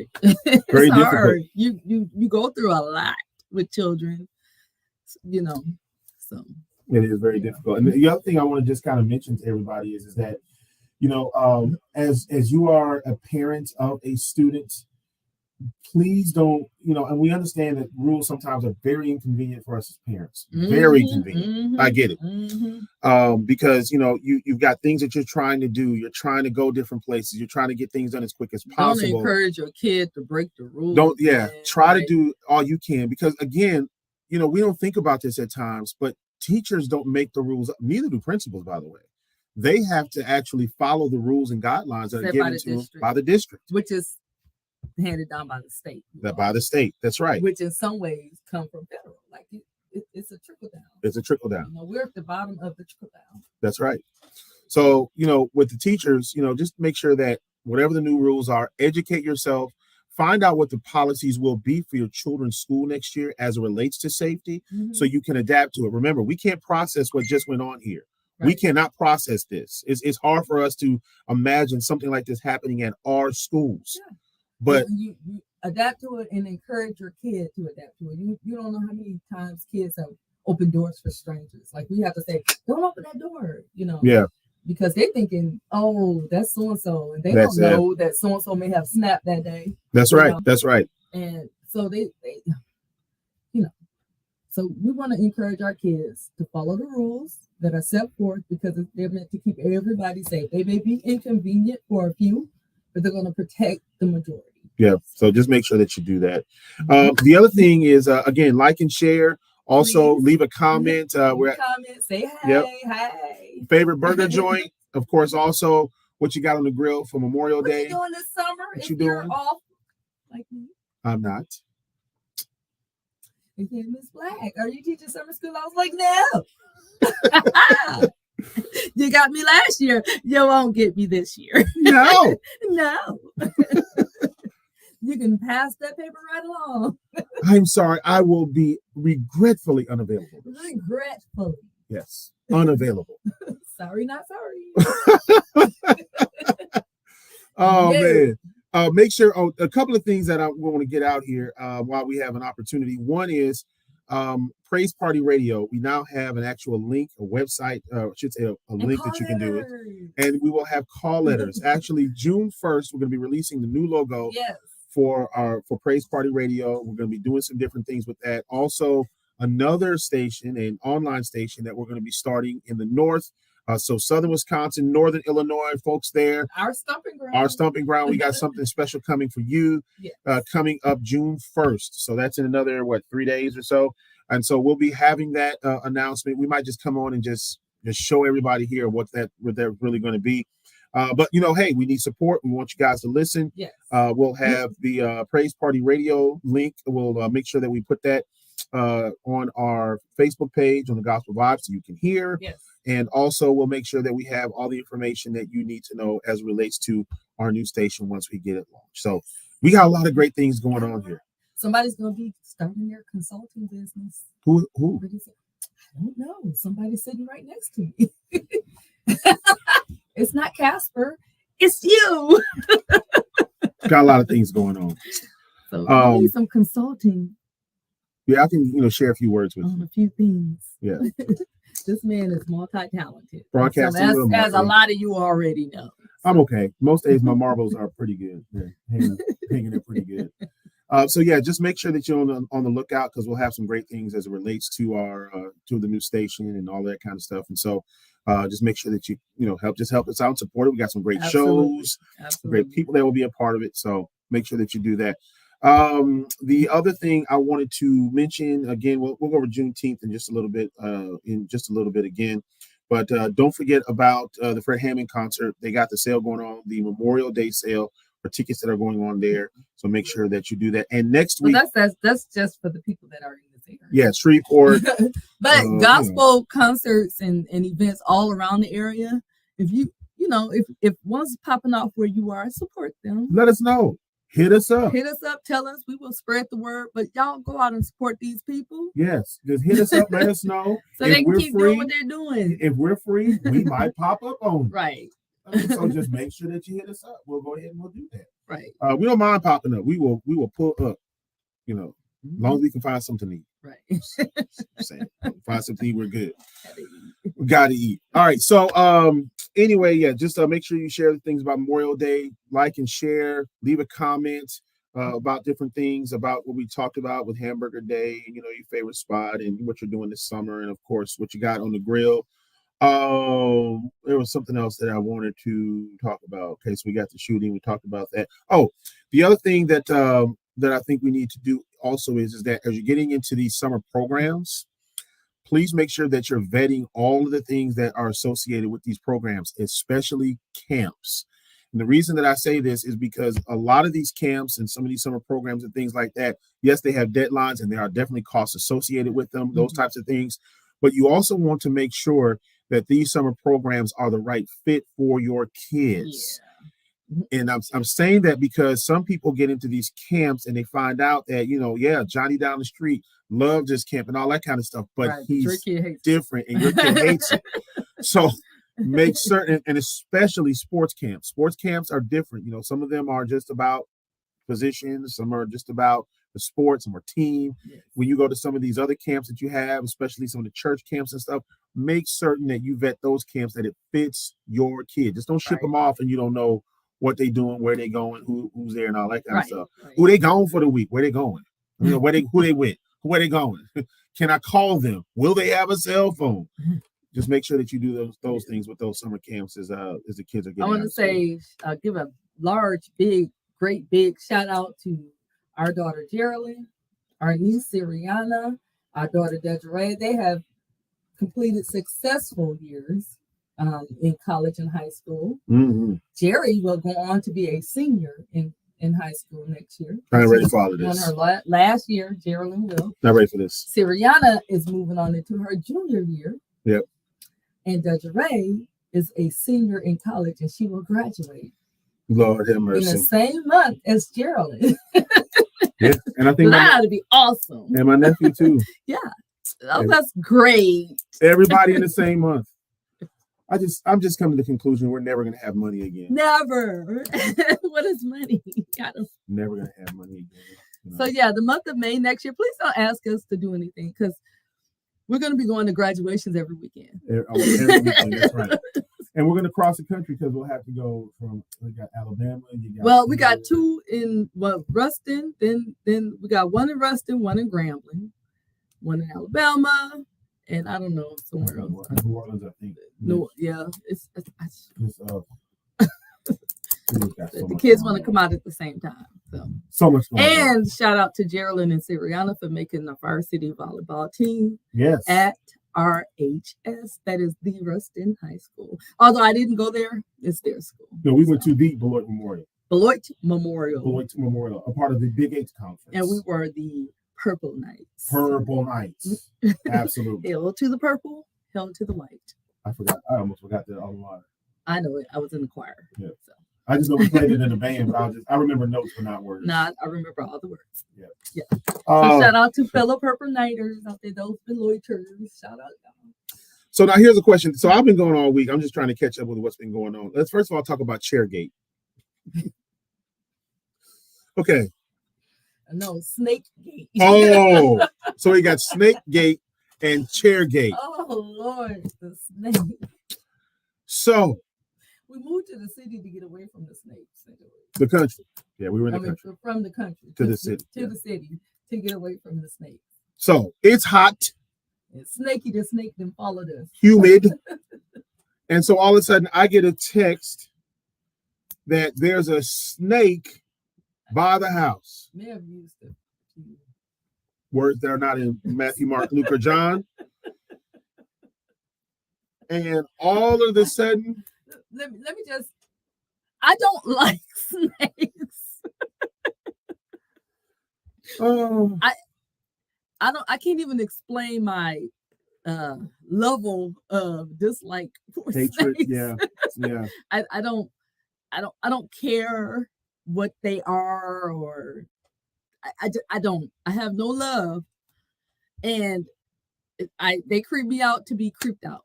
Very difficult. Hard. You go through a lot with children, you know. So it is very difficult. And the other thing I want to just kind of mention to everybody is that, you know, as you are a parent of a student, please don't, you know, and we understand that rules sometimes are very inconvenient for us as parents. Very convenient. I get it. Because, you know, you've got things that you're trying to do. You're trying to go different places. You're trying to get things done as quick as possible. Don't encourage your kid to break the rules. Try to do all you can. Because, again, you know, we don't think about this at times, but teachers don't make the rules. Neither do principals, by the way. They have to actually follow the rules and guidelines that are given to them by the district. Which is handed down by the state. By the state, that's right. Which in some ways come from federal. Like it's a trickle down. It's a trickle down. You know, we're at the bottom of the trickle down. That's right. So, you know, with the teachers, you know, just make sure that whatever the new rules are, educate yourself, find out what the policies will be for your children's school next year as it relates to safety, so you can adapt to it. Remember, we can't process what just went on here. Right. We cannot process this. It's hard for us to imagine something like this happening at our schools. Yeah. But you adapt to it and encourage your kid to adapt to it. You don't know how many times kids have opened doors for strangers. Like we have to say, don't open that door, you know. Yeah. Because they're thinking, oh, that's so-and-so. And they don't know that so-and-so may have snapped that day. That's right. Know? That's right. And so they, you know, so we want to encourage our kids to follow the rules that are set forth because they're meant to keep everybody safe. They may be inconvenient for a few, but they're going to protect the majority. Yeah, so just make sure that you do that. The other thing is, again, like and share. Also, leave a comment. Say hi. Hi. Favorite burger joint. Of course, also what you got on the grill for Memorial Day. What you doing this summer? What you doing? Off like me? I'm not. Okay, Miss Black, are you teaching summer school? I was like, no. You got me last year. You won't get me this year. No. No. You can pass that paper right along. I'm sorry. I will be regretfully unavailable. Regretfully. Yes. Unavailable. Sorry, not sorry. Oh, man. Make sure a couple of things that I want to get out here while we have an opportunity. One is Praise Party Radio. We now have an actual link, a website, I should say a link that you can do it. And we will have call letters. Actually, June 1st, we're going to be releasing the new logo for Praise Party Radio. We're going to be doing some different things with that. Also, another station, an online station that we're going to be starting in the north. So southern Wisconsin, northern Illinois, folks there. Our stomping ground. Our stomping ground. We got something special coming for you. Yes. Coming up June 1st. So that's in another 3 days or so. And so we'll be having that announcement. We might just come on and just show everybody here what they're really going to be. But hey, we need support. We want you guys to listen. Yes. We'll have the Praise Party Radio link. We'll make sure that we put that on our Facebook page on the Gospel Vibe so you can hear. Yes. And also we'll make sure that we have all the information that you need to know as it relates to our new station once we get it launched. So we got a lot of great things going on here. Somebody's going to be starting their consulting business. Who? I don't know. Somebody's sitting right next to me. It's not Casper. It's you. Got a lot of things going on. So I need some consulting. Yeah, I can share a few words with you. A few things. Yeah. This man is multi-talented. Broadcasting, so as a lot of you already know. I'm okay. Most days my marbles are pretty good. They're hanging there pretty good. So yeah, just make sure that you're on the lookout because we'll have some great things as it relates to our to the new station and all that kind of stuff. And so just make sure that you help us out and support it. We got some great shows, great people that will be a part of it. So make sure that you do that. The other thing I wanted to mention again, we'll go over Juneteenth in just a little bit again. But don't forget about the Fred Hammond concert. They got the sale going on, the Memorial Day sale for tickets that are going on there. So make sure that you do that. And next week, that's just for the people that are in this area. Yeah, Shreveport. But gospel concerts and events all around the area. If if one's popping off where you are, support them. Let us know. Hit us up. Tell us. We will spread the word. But y'all go out and support these people. Yes. Just hit us up. Let us know. So they can keep doing what they're doing. If we're free, we might pop up on. Right. So just make sure that you hit us up. We'll go ahead and we'll do that. Right. We don't mind popping up. We will pull up, as long as we can find something to eat. Right. Find something to eat, we're good. We gotta eat. All right. So anyway, yeah, just make sure you share the things about Memorial Day, like and share, leave a comment about different things about what we talked about with Hamburger Day, your favorite spot and what you're doing this summer, and of course what you got on the grill. There was something else that I wanted to talk about. Okay, so we got the shooting, we talked about that. Oh, the other thing that I think we need to do also is that as you're getting into these summer programs, please make sure that you're vetting all of the things that are associated with these programs, especially camps. And the reason that I say this is because a lot of these camps and some of these summer programs and things like that, yes, they have deadlines and there are definitely costs associated with them, those types of things. But you also want to make sure that these summer programs are the right fit for your kids. Yeah. And I'm saying that because some people get into these camps and they find out that, Johnny down the street loves this camp and all that kind of stuff, but he's different and your kid hates it. So make certain, and especially sports camps. Sports camps are different. Some of them are just about positions, some are just about the sports, some are team. Yes. When you go to some of these other camps that you have, especially some of the church camps and stuff, make certain that you vet those camps that it fits your kid. Just don't ship them off and you don't know what they're doing, where they're going, who's there, and all that kind of stuff. Right. Who they going for the week? Where they going? Who they with? Where they going? Can I call them? Will they have a cell phone? Just make sure that you do those things with those summer camps as the kids are getting. I want to say, give a great big shout out to our daughter Geraldine, our niece Siriana, our daughter Desiree. They have completed successful years in college and high school. Mm-hmm. Jerry will go on to be a senior in high school next year. I'm ready for all of this. On her last year, Geraldine will. Not ready for this. Siriana is moving on into her junior year. Yep. And Desiree is a senior in college, and she will graduate. Lord have mercy. In the same month as Geraldine. Yeah, and I think that ought to be awesome. And my nephew too. Yeah, that's great. Everybody in the same month. I'm just coming to the conclusion we're never going to have money again. Never. What is money? Never going to have money again. So yeah, the month of May next year. Please don't ask us to do anything because we're going to be going to graduations every weekend. Every weekend, that's right. And we're going to cross the country because we'll have to go from, we got Alabama. We got two in Ruston. Then we got one in Ruston, one in Grambling, one in Alabama, and I don't know, somewhere else. New Orleans, I think. No, yeah. The kids want to come out at the same time. So much fun. And shout out to Geraldine and Siriana for making the varsity volleyball team. Yes. At RHS, that is the Ruston High School. Although I didn't go there, it's their school. No, we went to the Beloit Memorial. Beloit Memorial, a part of the Big 8 conference. And we were the Purple Knights. Absolutely. Hail to the purple, hail to the white. I almost forgot that all line. I know it. I was in the choir. Yeah. So. I just know we played it in a band, but I remember notes but not words. Nah, I remember all the words. Yeah. So shout out to fellow Purple Knighters out there, those Beloiters. Shout out, y'all. So now here's a question. So I've been going all week. I'm just trying to catch up with what's been going on. Let's first of all talk about Chairgate. Okay. No, Snakegate. Oh, so we got Snakegate and Chairgate. Oh Lord, the snake. So we moved to the city to get away from the snakes. The country. Yeah, we were in the country. From the country to the city. To the city to get away from the snakes. So it's hot. It's snaky. The snake then followed us. Humid. And so all of a sudden I get a text that there's a snake by the house. May have used it. Words that are not in Matthew, Mark, Luke, or John. And all of a sudden, let me just. I don't like snakes. Oh, I can't even explain my level of dislike for hatred. snakes. Yeah. I don't care what they are, or I don't. I have no love, and they creep me out to be creeped out.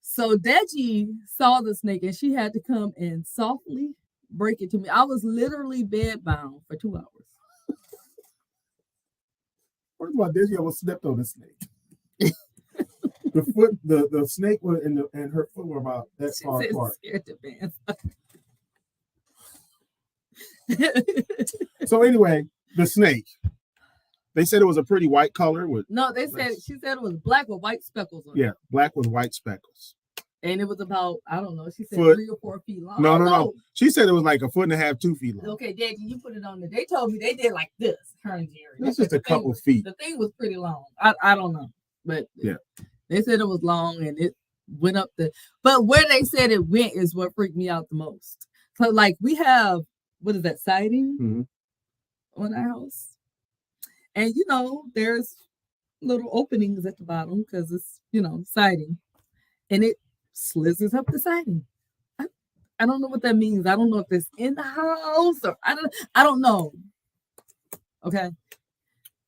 So Deji saw the snake and she had to come and softly break it to me. I was literally bedbound for 2 hours. First of all, Deji almost stepped on the snake. The snake was and her foot were about that far apart. So anyway, the snake. They said it was a pretty white color with. No, she said it was black with white speckles on it. Yeah, black with white speckles. And it was about, I don't know, she said 3 or 4 feet long. No. She said it was like 1.5 feet, 2 feet long. Okay, Daddy, you put it on there. They told me they did like this, her and Jerry. That's just a couple feet. The thing was pretty long. I don't know. But yeah, they said it was long and it went up but where they said it went is what freaked me out the most. So like we have, what is that, siding on our house? And there's little openings at the bottom because it's, siding. And it slithers up the siding. I don't know what that means. I don't know if it's in the house or I don't know. Okay.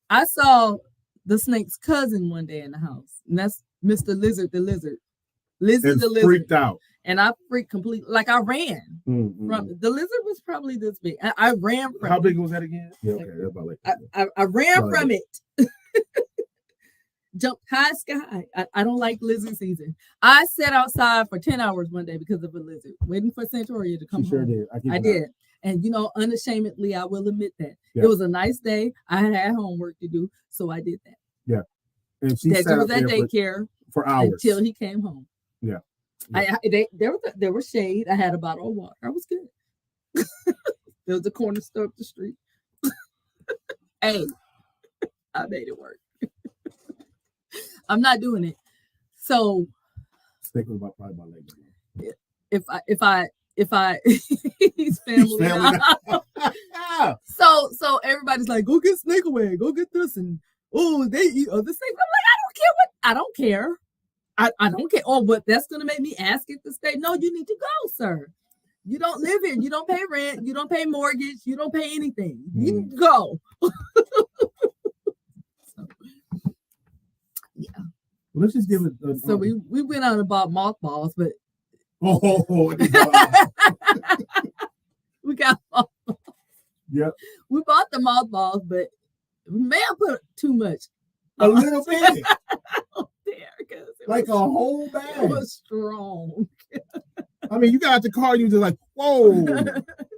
I saw the snake's cousin one day in the house, and that's Mr. Lizard the Lizard. Lizzie the Lizard. Freaked out. And I freaked completely. Like I ran from the lizard was probably this big. I ran from How big was that again? Yeah, okay. About like I ran from it. Jumped high sky. I don't like lizard season. I sat outside for 10 hours one day because of a lizard, waiting for Santoria to come home. Sure did. I did. And unashamedly, I will admit that. Yeah. It was a nice day. I had homework to do, so I did that. Yeah. And she was at daycare for hours until he came home. Yeah. There was shade. I had a bottle of water. I was good. There was a corner store up the street. Hey, I made it work. I'm not doing it. So thinking about probably my leg. If I he's family now. So everybody's like, go get snake away, go get this, and they eat other snakes. I'm like, I don't care. I don't care. Oh, but that's gonna make me ask it to stay. No, you need to go, sir. You don't live here. You don't pay rent. You don't pay mortgage. You don't pay anything. You need to go. Yeah. Let's just give it. So we went out and bought mothballs, but we got mothballs. Yep. We bought the mothballs, but we may have put too much. A little bit. There, like a whole bag. It was strong. I mean, you got out the car, you just like, whoa,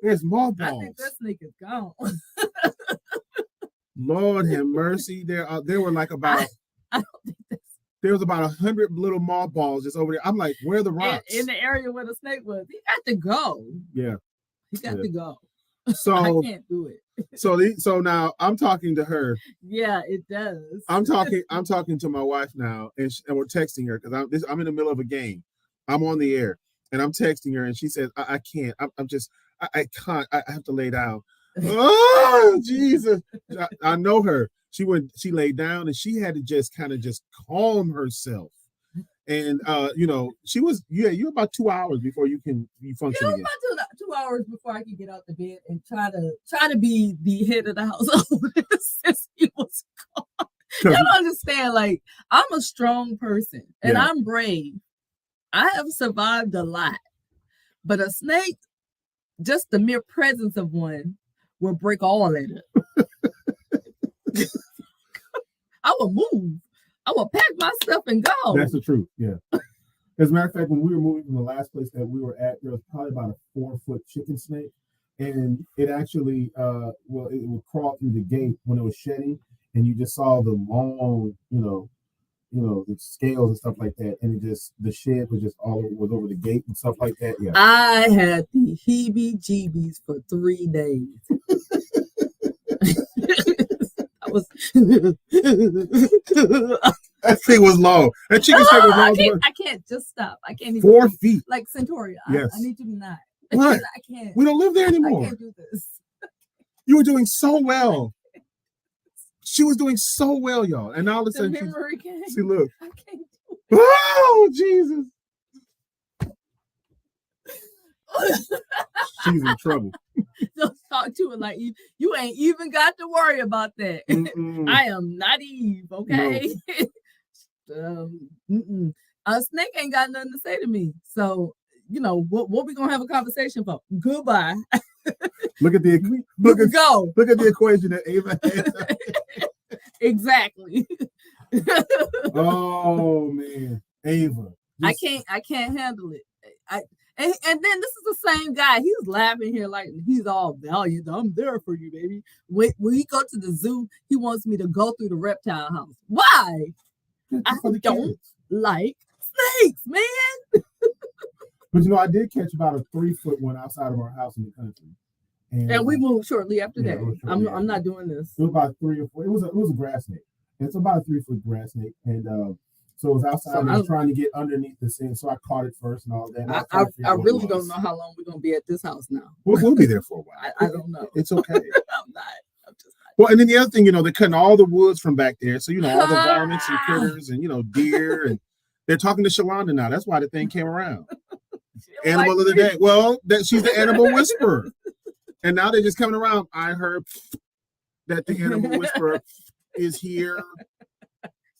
there's I mothballs. think that snake is gone. Lord have mercy. There were like about I don't think that's there was about 100 little mothballs just over there. I'm like, where are the rocks? in the area where the snake was. He got to go. Yeah. He got to go. So I can't do it. so now I'm talking to her. Yeah, it does. I'm talking to my wife now, and we're texting her because I'm in the middle of a game. I'm on the air, and I'm texting her, and she says, "I can't. I can't. I have to lay down." Oh Jesus! I know her. She laid down, and she had to just kind of just calm herself. And she was you're about 2 hours before you function again. About 2 hours before I could get out the bed and try to be the head of the household since he was gone. You don't understand, like, I'm a strong person and I'm brave. I have survived a lot. But a snake, just the mere presence of one will break all of it. I will move. I will pack my stuff and go. That's the truth. Yeah. As a matter of fact, when we were moving from the last place that we were at, there was probably about a 4-foot chicken snake, and it actually, it would crawl through the gate when it was shedding, and you just saw the long, the scales and stuff like that, and the shed was just was over the gate and stuff like that. Yeah. I had the heebie-jeebies for 3 days. That thing was long. That chicken snake was long. I can't just stop. I can't even 4 feet. Like Centauria. Yes. I need you to not. What? I can't. We don't live there anymore. I can't do this. You were doing so well. She was doing so well, y'all. And all of a sudden, see, look. I can't do it. Oh, Jesus. She's in trouble. Don't talk to her like you ain't even got to worry about that. I am not Eve, okay? No. A snake ain't got nothing to say to me. So, what we gonna have a conversation for? Goodbye. Look at the equation that Ava has. Exactly. Oh man, Ava. I can't handle it. And then this is the same guy. He's laughing here like he's all valiant. I'm there for you, baby. When we go to the zoo, he wants me to go through the reptile house. Why? I don't like snakes, man. But I did catch about a 3-foot one outside of our house in the country. And we moved shortly after that. I'm not doing this. It was about 3 or 4. It was a grass snake. It's about a 3-foot grass snake. And so it was outside and I was trying to get underneath the thing. So I caught it first and all that. I really don't know how long we're going to be at this house now. We'll be there for a while. I don't know. It's okay. I'm not. I'm just not. Well, and then the other thing, they're cutting all the woods from back there. So, all the varmints and critters and, deer. And they're talking to Shalonda now. That's why the thing came around. Animal of the day. Well, she's the animal whisperer. And now they're just coming around. I heard that the animal whisperer is here.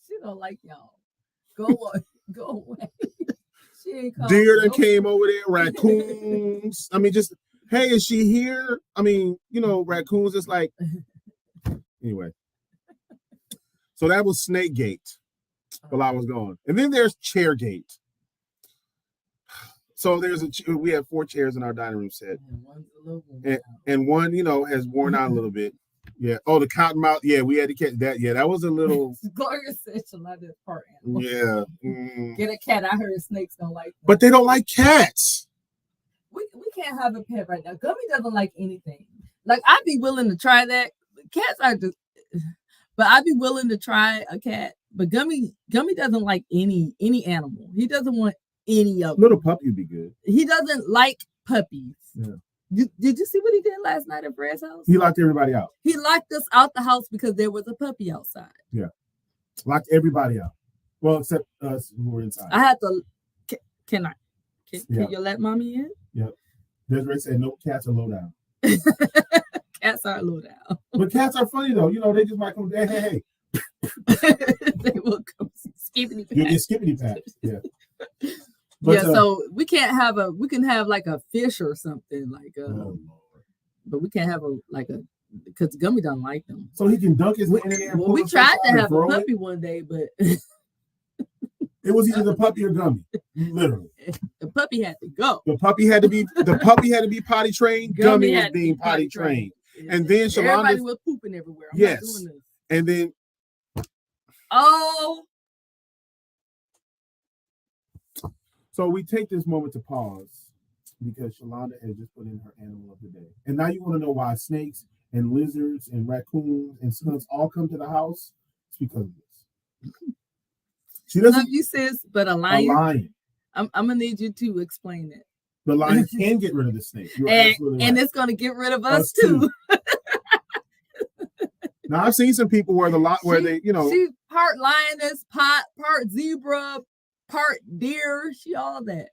She don't like y'all. Go away. She ain't deer that came over there, raccoons. I mean, just, hey, is she here? I mean, raccoons is like, anyway. So that was Snake Gate while I was gone. And then there's Chair Gate. So we have 4 chairs in our dining room set. And one, has worn out a little bit. Yeah. Oh, the cottonmouth. Yeah, we had to catch that. Yeah, that was a little. Gloria said Shalonda is part animal. Yeah. Get a cat. I heard snakes don't like them. But they don't like cats. We can't have a pet right now. Gummy doesn't like anything. Like, I'd be willing to try that. Cats are just, but I'd be willing to try a cat. But Gummy doesn't like any animal. He doesn't want any of them. Little puppy would be good. He doesn't like puppies. Yeah. Did you see what he did last night at Fred's house? He locked everybody out. He locked us out the house because there was a puppy outside. Yeah. Locked everybody out. Well, except us who were inside. I had to. Can you let mommy in? Yep. Desiree said no, cats are low down. Cats are low down. But cats are funny though. They just might come, hey. They will come skippity pat. You get skippity pat. Yeah. But, so we can't have we can have like a fish or something like but we can't have because Gummy don't like them. So he can dunk his hand in there. Well, we tried to have a puppy one day, but It was either the puppy or Gummy. Literally. The puppy had to go. The puppy had to be potty trained. Gummy was being potty trained. And then everybody was pooping everywhere. I'm not doing this. And then so we take this moment to pause because Shalonda has just put in her animal of the day. And now you want to know why snakes and lizards and raccoons and skunks all come to the house? It's because of this. She doesn't. Love you, sis, but a lion. A lion. I'm gonna need you to explain it. The lion can get rid of the snake. And it's gonna get rid of us too. Now I've seen some people where she's part lioness, part zebra, part deer. She all that.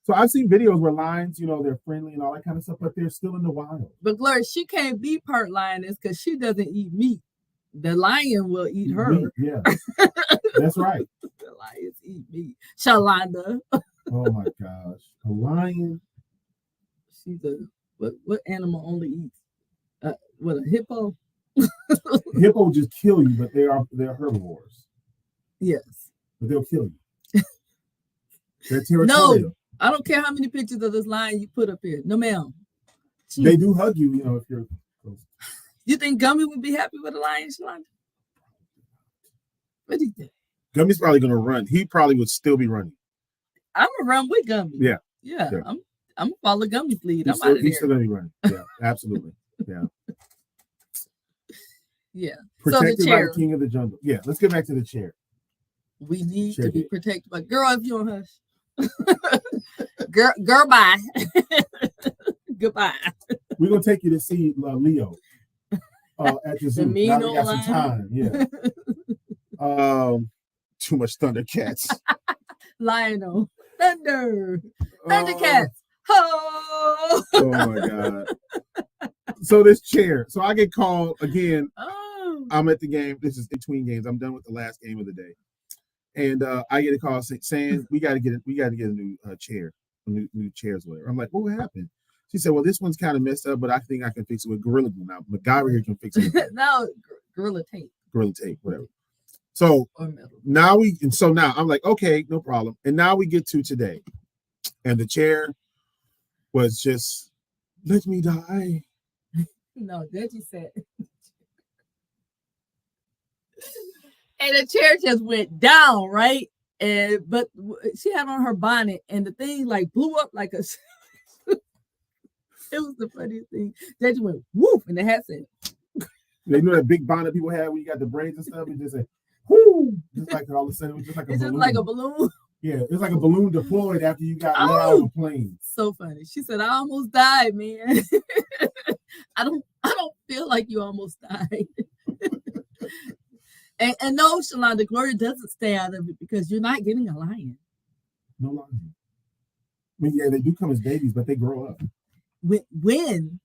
So I've seen videos where lions, they're friendly and all that kind of stuff, but they're still in the wild. But Gloria, she can't be part lioness because she doesn't eat meat. The lion will eat her. Meat, yeah, that's right. The lions eat meat. Shalonda. Oh my gosh, a lion. She's what animal only eats? A hippo? Hippo just kill you, but they're herbivores. Yes, but they'll kill you. They're territorial. No, I don't care how many pictures of this lion you put up here. No, ma'am. They do hug you, if you're close. You think Gummy would be happy with a lion, Shalonda? What do you think? Gummy's probably gonna run. He probably would still be running. I'm gonna run with Gummy. Yeah. I'm gonna follow Gummy's lead. He's still gonna be running. Yeah, absolutely. Yeah. Yeah. Protected by the king of the jungle. Yeah, let's get back to the chair. We need to be protected by girl. If you don't hush, girl, bye. Goodbye. We're gonna take you to see Leo at the zoo. Now we got some time. Yeah. Too much Thundercats. Lionel. Thundercats. Oh my God. So this chair. So I get called again. I'm at the game. This is between games. I'm done with the last game of the day. And I get a call saying we gotta get a new chair, new chairs, whatever. I'm like, what happened? She said, well, this one's kind of messed up, but I think I can fix it with Gorilla Glue. Now MacGyver here can fix it. No, Gorilla Tape, whatever. So now I'm like, okay, no problem. And now we get to today. And the chair was just, let me die. No, Deji said. And the chair just went down, right? But she had on her bonnet and the thing like blew up like a it was the funniest thing. Deji went woof and the hat said. You know that big bonnet people have when you got the braids and stuff, and just said whoo, just like all of a sudden it was just like a balloon. Just like a balloon. Yeah, it was like a balloon deployed after you got let out of a plane. So funny. She said, I almost died, man. I don't feel like you almost died. and no, Shalonda, Gloria doesn't stay out of it because you're not getting a lion. No lion. I mean, yeah, they do come as babies, but they grow up. When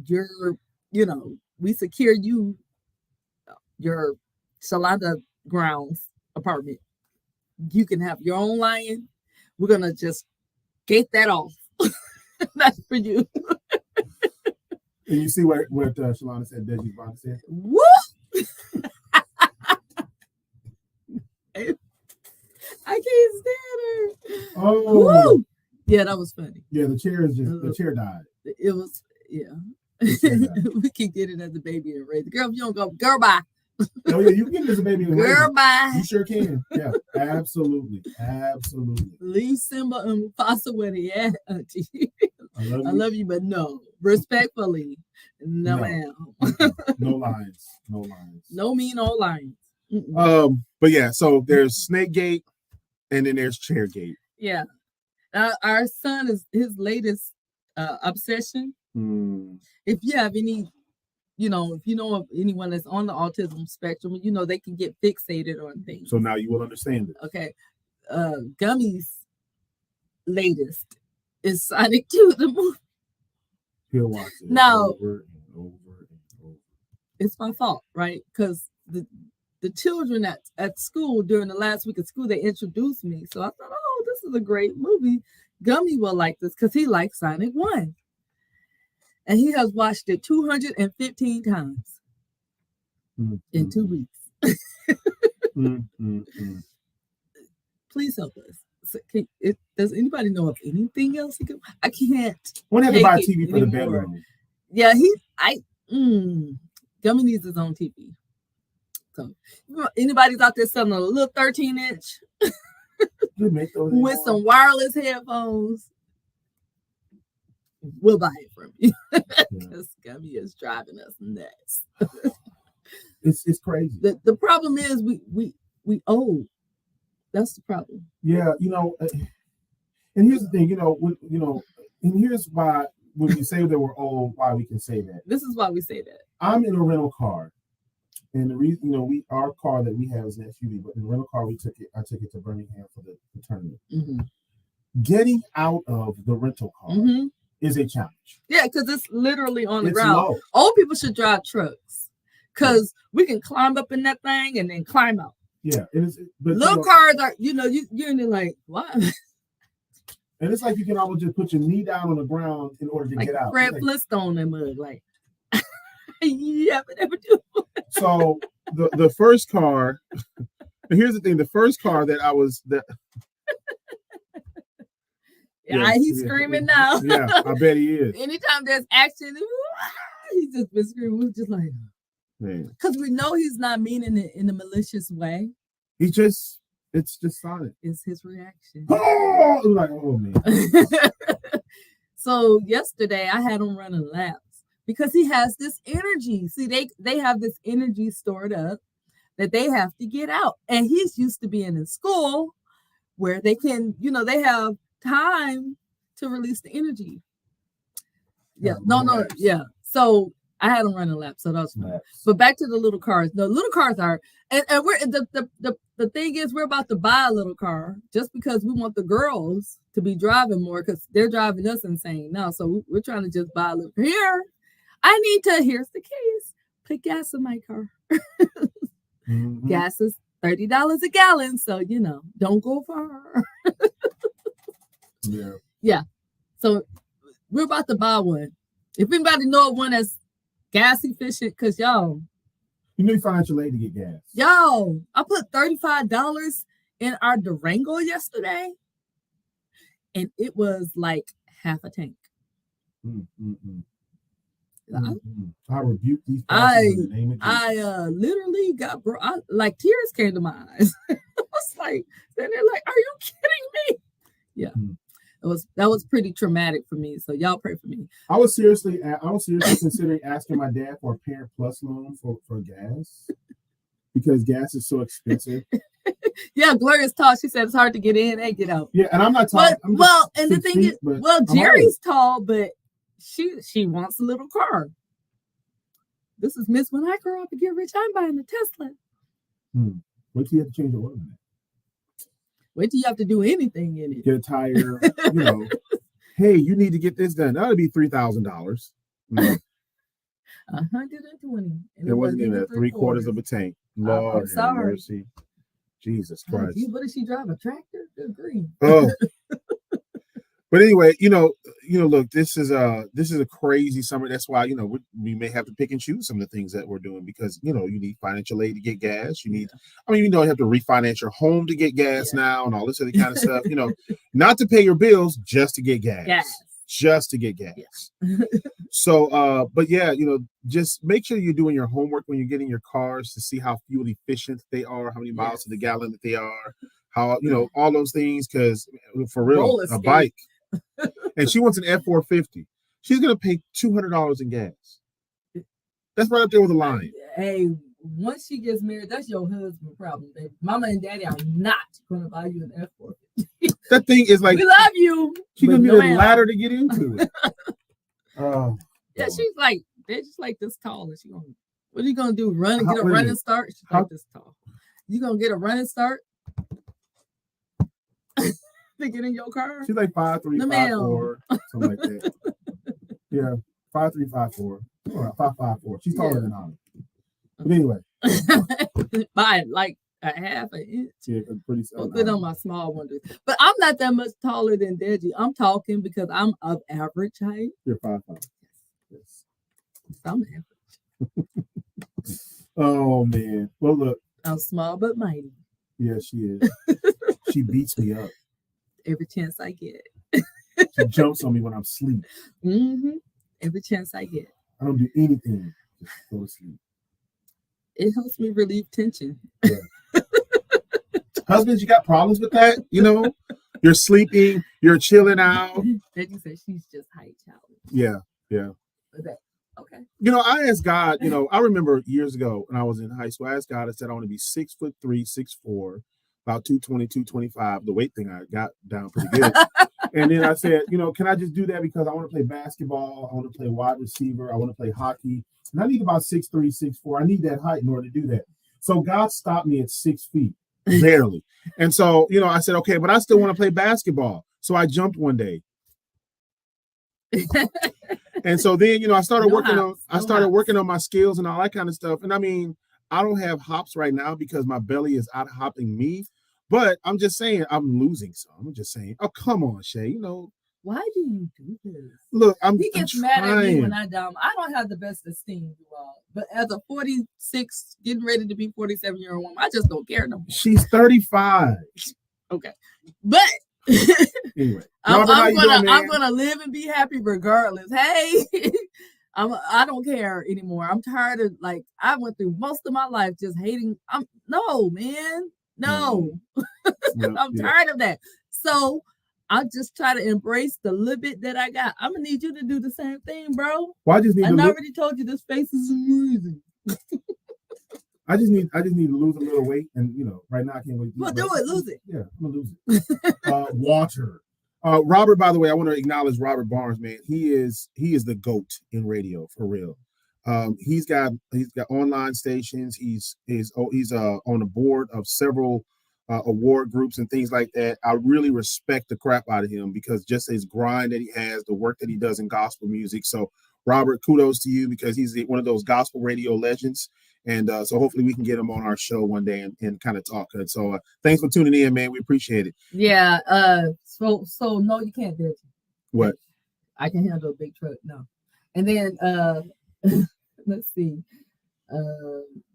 you're, we secure your Shalonda grounds apartment, you can have your own lion. We're gonna just gate that off. That's for you. And you see what Shalonda said, Deji's bonnet said? Woo! I can't stand her. Oh. Woo! Yeah, that was funny. Yeah, the chair died. It was, yeah. We can get it as a baby and raise it. Girl, if you don't go, girl, bye. Oh, yeah, you can get it as a baby and raise it. Girl, bye. You sure can. Yeah, absolutely. Absolutely. Leave Simba and Mufasa where they at, auntie. I love you, but no. Respectfully, no, ma'am. No lines. No me, no lines. But yeah, so there's Snake Gate and then there's Chair Gate. Yeah. Our son is his latest obsession. If you have any, if you know of anyone that's on the autism spectrum, they can get fixated on things. So now you will understand it. Okay. Gummy's latest is Sonic 2, the movie. He'll watch it now, over and over and over. It's my fault, right? Because the children at school during the last week of school, they introduced me. So I thought, oh, this is a great movie. Gummy will like this because he likes Sonic 1. And he has watched it 215 times in 2 weeks. Please help us. So does anybody know of anything else he could? I can't. One had to buy a TV for the bedroom. Yeah, Gummy needs his own TV. So, anybody's out there selling a little 13-inch with some wireless headphones, we'll buy it from you because Gummy is driving us nuts. It's crazy. The problem is we owe. That's the problem. Yeah, and here's the thing, and here's why when we say that we're old, why we can say that. This is why we say that. I'm in a rental car, and the reason, our car that we have is an SUV, but in the rental car I took it to Birmingham for the tournament. Mm-hmm. Getting out of the rental car is a challenge. Yeah, because it's literally on the ground. Low. Old people should drive trucks because we can climb up in that thing and then climb out. Yeah, but little cars are, you're in there like, what? And it's like you can almost just put your knee down on the ground in order to get out. Fred Flintstone that mug, like, yeah, but never do. So the first car, and here's the thing: the first car that I was that. He's screaming now. Yeah, I bet he is. Anytime there's action, he's just been screaming. We're just like. Because we know he's not meaning it in a malicious way. It's just solid. It's his reaction. Oh, like, oh man. So yesterday I had him running laps because he has this energy. See, they have this energy stored up that they have to get out. And he's used to being in school where they can, they have time to release the energy. Yeah, yeah. So I had them running laps, so that's fun. But back to the little cars. The little cars are, and we're the thing is we're about to buy a little car just because we want the girls to be driving more because they're driving us insane now. So we're trying to just buy a little. Here's the case. Put gas in my car. Gas is $30 a gallon, so don't go far. Yeah. So we're about to buy one. If anybody know one that's gas efficient, because you find your lady to get gas. I put $35 in our Durango yesterday, and it was like half a tank. I rebuke these. I literally got tears came to my eyes. I was like, then they're like, "Are you kidding me?" Yeah. That was pretty traumatic for me. So y'all pray for me. I was seriously considering asking my dad for a Parent Plus loan for gas because gas is so expensive. Yeah, Gloria's tall. She said it's hard to get in and get out. Yeah, and I'm not tall. And the thing is, Jerry's tall, but she wants a little car. This is Miss when I grow up and get rich, I'm buying a Tesla. Wait till you have to change the oil in it. Wait till you have to do anything in it. Get a tire, Hey, you need to get this done. That'll be $3,000. 120. It wasn't even 3/4 of a tank. Lord have mercy. Jesus Christ. What does she drive? A tractor? Good grief. Oh. But anyway, look, this is a crazy summer. That's why, we may have to pick and choose some of the things that we're doing because, you need financial aid to get gas. You have to refinance your home to get gas now and all this other kind of stuff, not to pay your bills, just to get gas. Just to get gas. Yeah. So, but yeah, just make sure you're doing your homework when you're getting your cars to see how fuel efficient they are, how many miles to the gallon that they are, how, all those things. Because for real, a bike. And she wants an F450. She's gonna pay $200 in gas. That's right up there with the line. Hey, once she gets married, that's your husband's problem, baby. Mama and Daddy are not gonna buy you an F450. That thing is like, we love you. She's gonna need a ladder to get into it. Yeah, she's like, they're just like this tall. And what are you gonna do? Get a running start? She's like this tall. You gonna get a running start? To get in your car? She's like 5'3", 5'4", something like that. Yeah, 5'3", 5'4", or 5'4". She's taller than I am. But anyway, by like a half an inch. Yeah, pretty. Good on my small one. But I'm not that much taller than Deji. I'm talking because I'm of average height. You're 5'5". Yes. I'm average. Oh man. Well, look. I'm small but mighty. Yeah, she is. She beats me up. Every chance I get. She jumps on me when I'm asleep. Every chance I get. I don't do anything. Just go to sleep. It helps me relieve tension. Yeah. Husbands, you got problems with that? You're sleeping, you're chilling out. Then you said she's just height challenge. Yeah. Okay. I asked God, I remember years ago when I was in high school, I asked God, I said, I want to be 6'3", 6'4", about 220, 225. The weight thing I got down pretty good. And then I said, can I just do that because I want to play basketball, I want to play wide receiver, I want to play hockey. And I need about 6'3", 6'4". I need that height in order to do that. So God stopped me at 6 feet. Barely. And so, I said, okay, but I still want to play basketball. So I jumped one day. And so then, I started working on my skills and all that kind of stuff. And I mean, I don't have hops right now because my belly is out hopping me. But I'm just saying I'm losing some. I'm just saying, oh, come on, Shae. Why do you do this? Look, he gets mad at me when I dumb. I don't have the best esteem, you all. But as a 46, getting ready to be 47-year-old woman, I just don't care no more. She's 35. Okay, but anyway, I'm gonna live and be happy regardless. Hey, I don't care anymore. I'm tired of I went through most of my life just hating. No, man, no. I'm tired of that. So I just try to embrace the little bit that I got. I'm gonna need you to do the same thing, bro. Well, I already told you this face is amazing. I just need to lose a little weight, and right now I can't wait. Well, do it, lose it. Yeah, I'm gonna lose it. Water. Robert, by the way, I want to acknowledge Robert Barnes, man. He is the GOAT in radio for real. He's got online stations. He's on the board of several award groups and things like that. I really respect the crap out of him because just his grind that he has, the work that he does in gospel music. So Robert, kudos to you because he's one of those gospel radio legends. And so hopefully we can get him on our show one day and kind of talk. And so thanks for tuning in, man. We appreciate it. Yeah. So no, you can't do it. What? I can handle a big truck. No. And then let's see.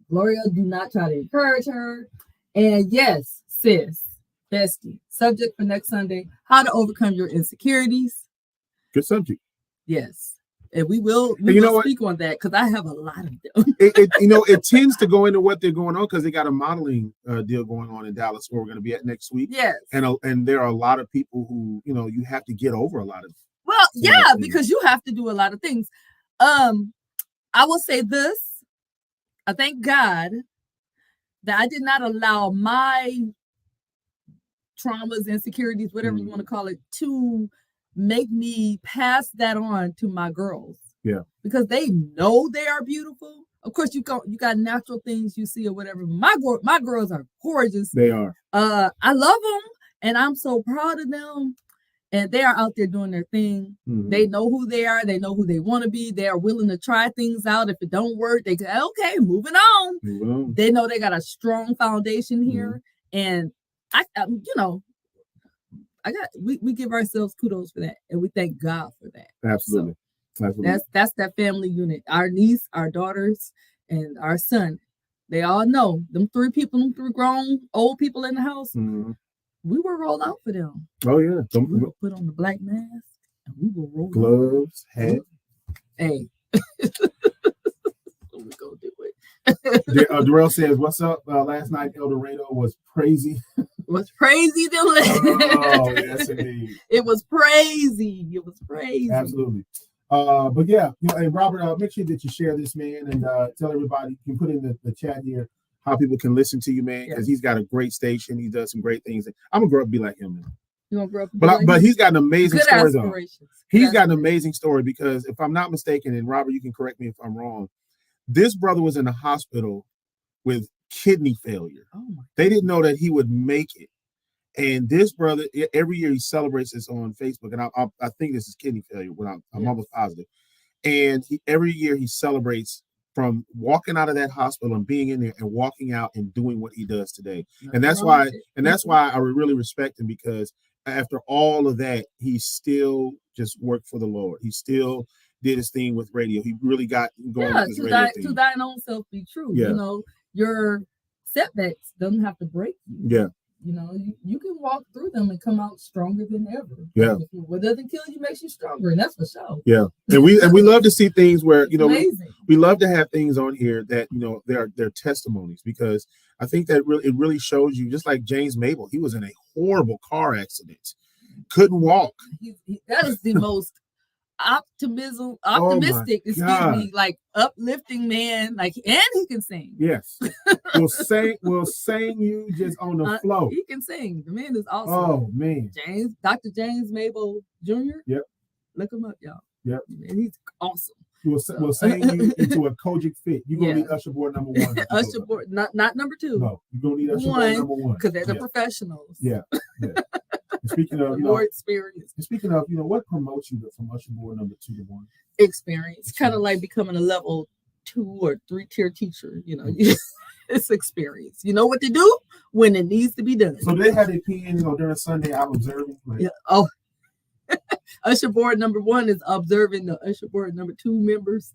Gloria, do not try to encourage her. And yes, sis, bestie, subject for next Sunday, how to overcome your insecurities. Good subject. Yes. And we will speak on that because I have a lot of them. It tends to go into what they're going on because they got a modeling deal going on in Dallas where we're going to be at next week. Yes. And there are a lot of people who, you have to get over a lot of. Well, yeah, because you have to do a lot of things. I will say this. I thank God that I did not allow my traumas, insecurities, whatever you want to call it, to make me pass that on to my girls. Yeah. Because they know they are beautiful. Of course, you got natural things you see or whatever. My girls are gorgeous. They are. I love them, and I'm so proud of them. And they are out there doing their thing. Mm-hmm. They know who they are. They know who they want to be. They are willing to try things out. If it don't work, they say, okay, moving on. Mm-hmm. They know they got a strong foundation here. Mm-hmm. And we give ourselves kudos for that. And we thank God for that. Absolutely. So absolutely. That's that family unit. Our niece, our daughters, and our son. They all know them three grown old people in the house. Mm-hmm. We will roll out for them. Oh yeah, we will put on the black mask and we will roll gloves, hat. Hey, we go do it. Darrell says, "What's up?" Last night, El Dorado was crazy. Was crazy, Oh yes, indeed. It was crazy. It was crazy. Absolutely. But yeah, hey Robert, make sure that you share this, man, and tell everybody. You can put in the chat here how people can listen to you, man, because he's got a great station. He does some great things. I'm gonna grow up to be like him, man. You want to grow up? But he's got an amazing story, though. He's got an aspirations. Amazing story because if I'm not mistaken, and Robert, you can correct me if I'm wrong, this brother was in the hospital with kidney failure. Oh my! They didn't know that he would make it. And this brother, every year he celebrates this on Facebook, and I think this is kidney failure. When I'm almost positive. And every year he celebrates from walking out of that hospital and being in there and walking out and doing what he does today. And that's why I really respect him, because after all of that, he still just worked for the Lord. He still did his thing with radio. He really got going with his radio thing. To thine own self be true. Yeah. Your setbacks doesn't have to break you. Yeah. You know, you can walk through them and come out stronger than ever. Yeah. What doesn't kill you makes you stronger, and that's for sure. Yeah. And we love to see things where, you know, Amazing. we love to have things on here that, you know, they're testimonies, because I think that it really shows you, just like James Mabel, he was in a horrible car accident, couldn't walk. That is the most optimistic, like uplifting man, like, and he can sing. Yes. Will sing you just on the flow. He can sing. The man is awesome. Oh man. Dr. James Mabel Jr. Yep. Look him up, y'all. Yep. Man, he's awesome. We'll sing you into a Kojic fit. You're gonna need Usher Board number 1. Usher Board, not number 2. No, you're gonna need Usher Board number 1. Because they're the professionals. Yeah. Speaking of, more experience. Speaking of, what promotes you from Usher Board number 2 to 1? Experience. Kind of like becoming a level 2 or 3 tier teacher. You know, it's experience. You know what to do when it needs to be done. So they had a PN, during Sunday. I'm observing. Yeah. Oh. Usher Board number 1 is observing the Usher Board number 2 members.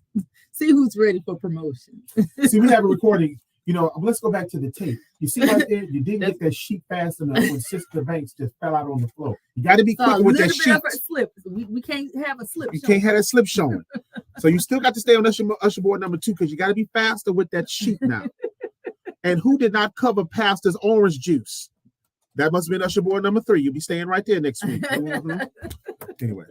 See who's ready for promotion. See, we have a recording. Let's go back to the tape. You see right there, you didn't get that sheet fast enough when Sister Banks just fell out on the floor. You got to be quick with that sheet. Slip. We can't have a slip. You can't have that slip showing. So you still got to stay on Usher Board number 2, because you got to be faster with that sheet now. And who did not cover Pastor's orange juice? That must have been Usher Board number 3. You'll be staying right there next week. Mm-hmm. Anyway.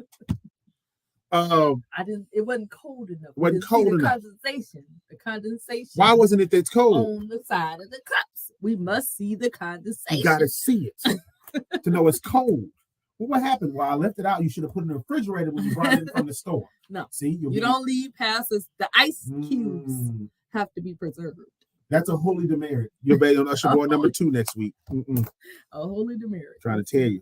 It wasn't cold enough. Wasn't cold enough. The condensation. Why wasn't it that cold? On the side of the cups. We must see the condensation. You gotta see it to know it's cold. Well, what happened? Well, I left it out. You should have put it in the refrigerator when you brought it in from the store. No. See, you don't leave past us. The ice cubes have to be preserved. That's a holy demerit. You'll be on Usher Board number 2 next week. A holy demerit. Trying to tell you.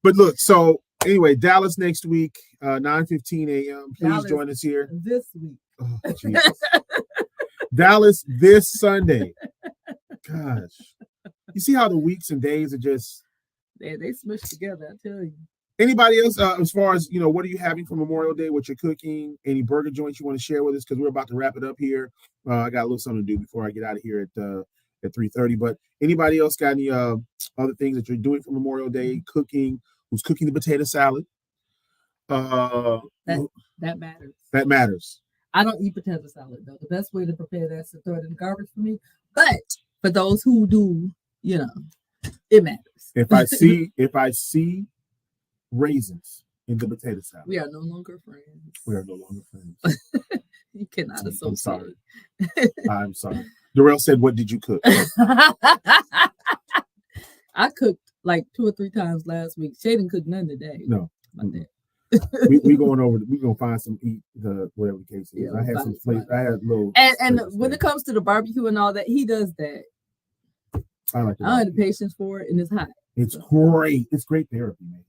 But look, so anyway, Dallas next week, 9:15 a.m. Please Dallas join us here. This week. Oh, Jesus. Dallas this Sunday. Gosh. You see how the weeks and days are just... They smush together, I tell you. Anybody else, as far as, what are you having for Memorial Day? What you're cooking? Any burger joints you want to share with us? Because we're about to wrap it up here. I got a little something to do before I get out of here at 3:30. But anybody else got any other things that you're doing for Memorial Day? Cooking? Who's cooking the potato salad? That matters. That matters. I don't eat potato salad, though. The best way to prepare that is to throw it in the garbage for me. But for those who do, it matters. If I see raisins in the potato salad, we are no longer friends. You cannot associate. I'm sorry. Darrell said, "What did you cook?" I cooked like 2 or 3 times last week. Shae didn't cook none today. No. we going over. We gonna find some eat whatever the case is. I had some place. I had little. And when it comes to the barbecue and all that, he does that. I like. I don't have the patience for it, and it's hot. It's great. It's great therapy, man.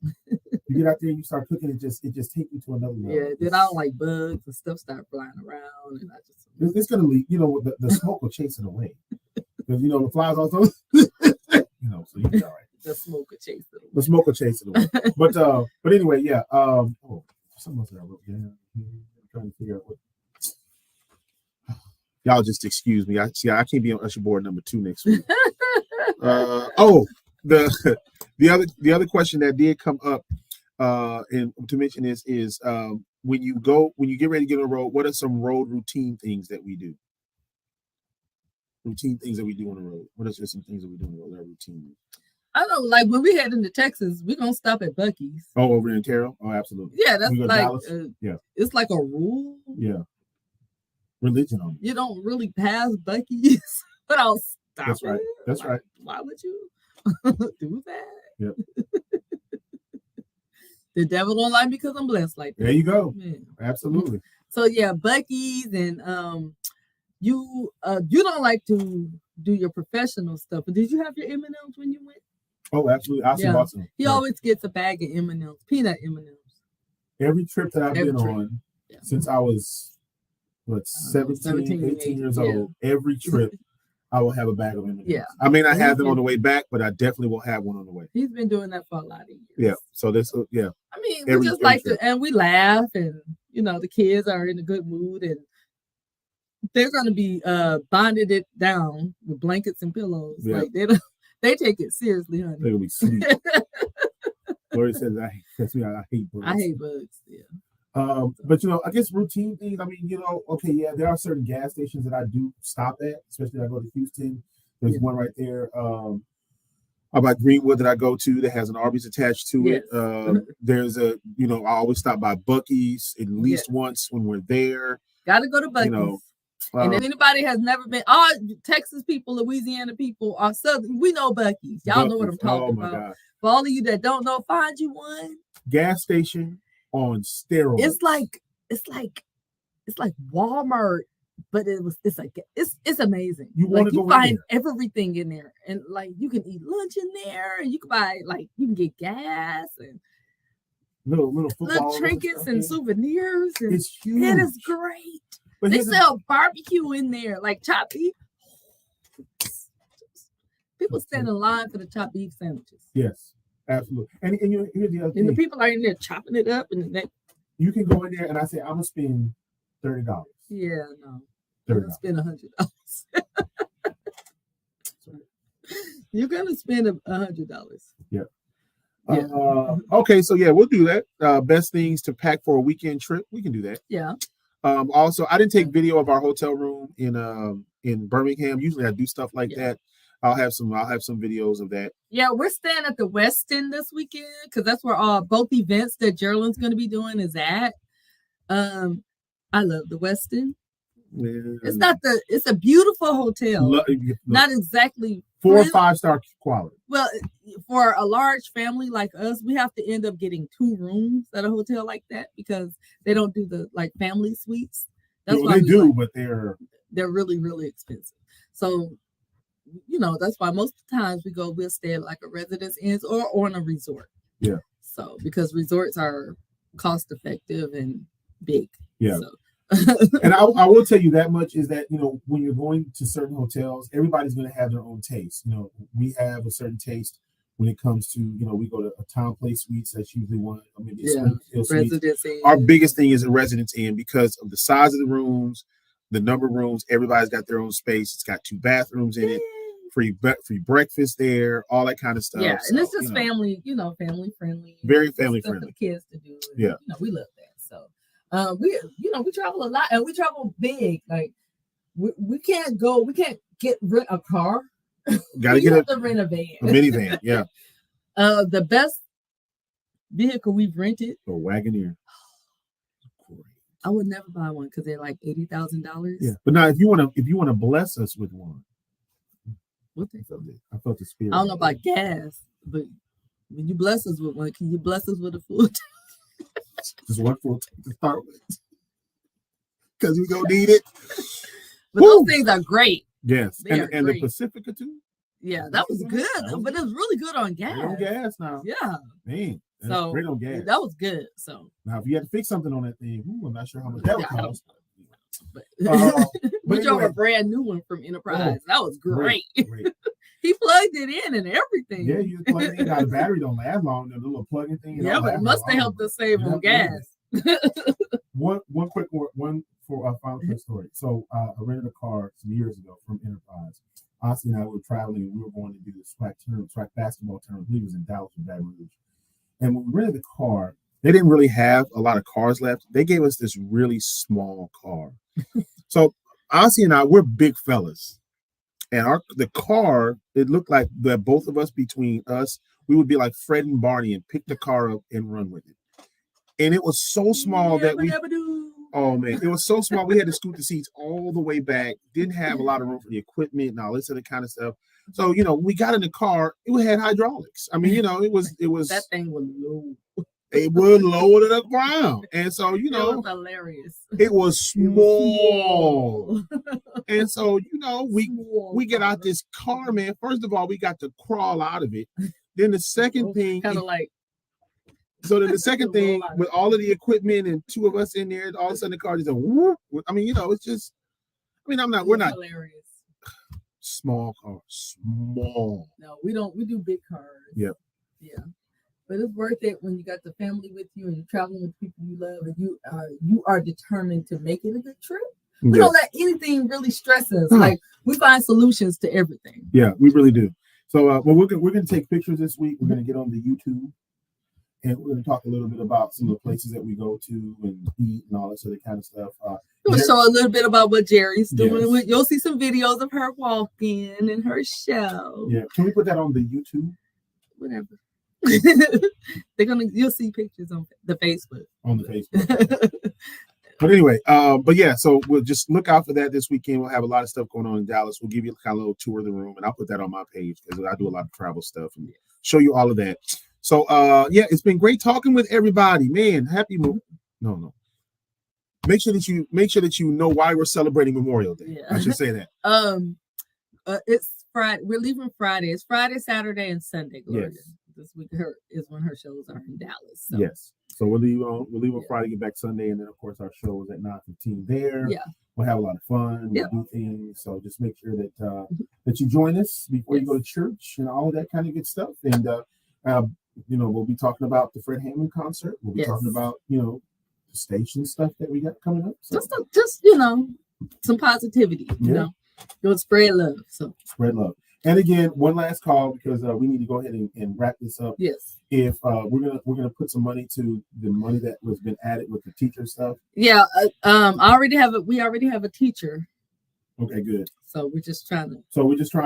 You get out there and you start cooking. It just takes you to another level. Yeah. Then I don't like bugs and stuff start flying around, and I just. It's gonna leave. The smoke will chase it away. Because the flies also. So you'll be all right. The smoke will chase it away. The smoke will chase it away. But anyway, yeah. Something else that I wrote down. I'm trying to figure out what. Y'all just excuse me. I can't be on Usher Board number 2 next week. The other question that did come up, and to mention is when you get ready to get on the road, what are some road routine things that we do? Routine things that we do on the road. What are some things that we do on the road that are routine? I don't like when we head into Texas, we're gonna stop at Buc-ee's. Oh, over in Terrell? Oh, absolutely. Yeah, that's like it's like a rule. Yeah. Religion on it. You don't really pass Buc-ee's without stopping. That's right. That's right. Why would you do that? Yep. The devil don't like me because I'm blessed like that. There you go. Yeah. Absolutely. So yeah, Buc-ee's and you don't like to do your professional stuff, but did you have your M&Ms when you went? Oh, absolutely. Awesome. He always gets a bag of M&Ms, peanut M&Ms. Every trip that I've been on since I was 17, 18 years old, every trip I will have a bag of M&Ms. Yeah. I may not have them on the way back, but I definitely will have one on the way. He's been doing that for a lot of years. Yeah. So this, yeah. I mean, we just like to, and we laugh, and the kids are in a good mood, and they're going to be bonded it down with blankets and pillows. Yeah. Like they take it seriously, honey. They're gonna be sweet. Lori says, that's me. I hate bugs. I hate bugs. Yeah. But I guess routine things. I mean, okay, yeah, there are certain gas stations that I do stop at, especially when I go to Houston. There's one right there. About Greenwood that I go to that has an Arby's attached to it. There's I always stop by Buc-ee's at least once when we're there. Gotta go to Buc-ee's. And if anybody has never been, all Texas people, Louisiana people, are Southern, we know Buc-ee's. Y'all know what I'm talking about. God. For all of you that don't know, find you one. Gas station on steroids. It's like Walmart, but it's amazing. You find everything in there, and you can eat lunch in there, and you can buy you can get gas and little trinkets and souvenirs. And it's huge. It is great. But they sell barbecue in there, like chopped beef. People stand in line for the chopped beef sandwiches. Yes, absolutely. And here's the other thing. And the people are in there chopping it up, and you can go in there, and I say, I'm gonna spend $30. Yeah, no. You're gonna spend $100. You're gonna spend $100. Yeah. Okay, so we'll do that. Best things to pack for a weekend trip. We can do that. Yeah. Also, I didn't take video of our hotel room in Birmingham. Usually, I do stuff like that. I'll have some videos of that. Yeah, we're staying at the Westin this weekend because that's where both events that Gerald's going to be doing is at. I love the Westin. Yeah. It's a beautiful hotel. Not exactly 4 or 5 star quality. Well, for a large family like us, we have to end up getting 2 rooms at a hotel like that because they don't do the family suites. That's why they do, but they're really, really expensive. So, that's why most of the times we'll stay at a Residence Inn or on a resort. Yeah. So because resorts are cost effective and big. Yeah. So. And I will tell you that much is that, when you're going to certain hotels, everybody's going to have their own taste. We have a certain taste when it comes to, we go to a Town Place Suites. That's usually one. I mean, Residence Inn. Our biggest thing is a Residence Inn because of the size of the rooms, the number of rooms. Everybody's got their own space. It's got 2 bathrooms in it. Free breakfast there, all that kind of stuff. Yeah, and it's just family, family friendly. Very family friendly. For the kids to do. Yeah, we love that. So. We travel a lot and we travel big. Like we can't rent a car. Gotta get to rent a van. A minivan, yeah. The best vehicle we've rented. A Wagoneer. I would never buy one because they're like $80,000. Yeah. But now if you want to bless us with one. What I felt the spirit. I don't know about gas, but when you bless us with one, can you bless us with a full tank? Just one full tank to start with. Because we're going to need it. But those things are great. Yes. And the Pacifica too? Yeah, that was good. But it was really good on gas. Great on gas now. Yeah. Man. That's great on gas. That was good. So now if you had to fix something on that thing, I'm not sure how much that would cost. But we drove a brand new one from Enterprise. That was great. Great. He plugged it in and everything. Yeah, you plug it in. Now the battery don't last long. The little plug-in thing. Yeah, but it must have helped us save on gas. One quick for a final quick story. So I rented a car some years ago from Enterprise. Ossie and I were traveling, and we were going to do the track basketball tournament. I believe it was in Dallas or Baton Rouge. And when we rented the car, they didn't really have a lot of cars left. They gave us this really small car. So Ossie and I, we're big fellas. And the car, it looked like that both of us, between us, we would be like Fred and Barney and pick the car up and run with it. And it was so small that it was so small we had to scoot the seats all the way back. Didn't have a lot of room for the equipment and all this other kind of stuff. So, we got in the car, it had hydraulics. I mean, it was that thing was low. It would lower to the ground. And so, it was hilarious. It was small. And so, we get out this car, man. First of all, we got to crawl out of it. Then the second thing, kind of like. So then the second thing, with all of the equipment and 2 of us in there, all of a sudden the car just whoop. I mean, it's just, we're not hilarious. Small car, small. No, we don't. We do big cars. Yep. Yeah. But it's worth it when you got the family with you and you're traveling with people you love and you are determined to make it a good trip. We Yes. don't let anything really stress us. No. Like we find solutions to everything. Yeah, we really do. So, well, we're gonna take pictures this week. We're gonna get on the YouTube, and we're gonna talk a little bit about some of the places that we go to and eat and all that sort of kind of stuff. We'll show a little bit about what Jerry's doing. Yes. You'll see some videos of her walking and her show. Yeah, can we put that on the YouTube? Whatever. You'll see pictures on the Facebook. On the Facebook. But anyway, but yeah, so we'll just look out for that this weekend. We'll have a lot of stuff going on in Dallas. We'll give you kind of a little tour of the room, and I'll put that on my page because I do a lot of travel stuff and show you all of that. So yeah, it's been great talking with everybody. Man, happy no. Make sure that you know why we're celebrating Memorial Day. Yeah. I should say that. It's Friday. We're leaving Friday. It's Friday, Saturday, and Sunday, Gloria. Yes. This week is when her shows are in Dallas. So. Yes. So we'll leave on Friday, get back Sunday, and then of course our show is at 9:15 there. Yeah. We'll have a lot of fun. We'll do things. So just make sure that that you join us before you go to church and all of that kind of good stuff. And we'll be talking about the Fred Hammond concert. We'll be talking about the station stuff that we got coming up. So. Just some positivity. You know, you'll spread love. So spread love. And again, one last call because we need to go ahead and wrap this up. Yes. If we're gonna put some money to the money that was been added with the teacher stuff. Yeah. We already have a teacher. Okay, good. So we're just trying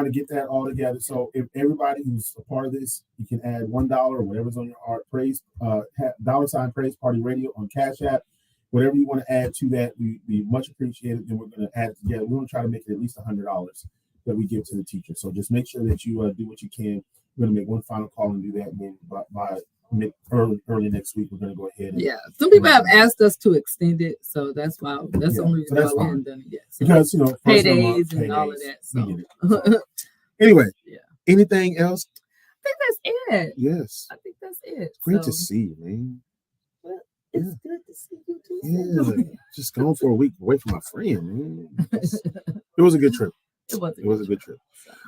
to get that all together. So if everybody who's a part of this, you can add $1 or whatever's on your heart. Praise $ Praise Party Radio on Cash App. Whatever you want to add to that, we much appreciated. Then we're going to add it together. We're going to try to make it at least $100 that we give to the teacher. So just make sure that you do what you can. We're going to make one final call and do that. And then by early next week, we're going to go ahead. Some people have asked us to extend it, so that's why. That's the only reason why we haven't done it yet. So because paydays and all of that. So anyway, anything else? I think that's it. Yes, I think that's it. It's great to see you, man. Well, it's good to see you too. Yeah, just going for a week away from my friend, man. It was a good trip. It was a good trip.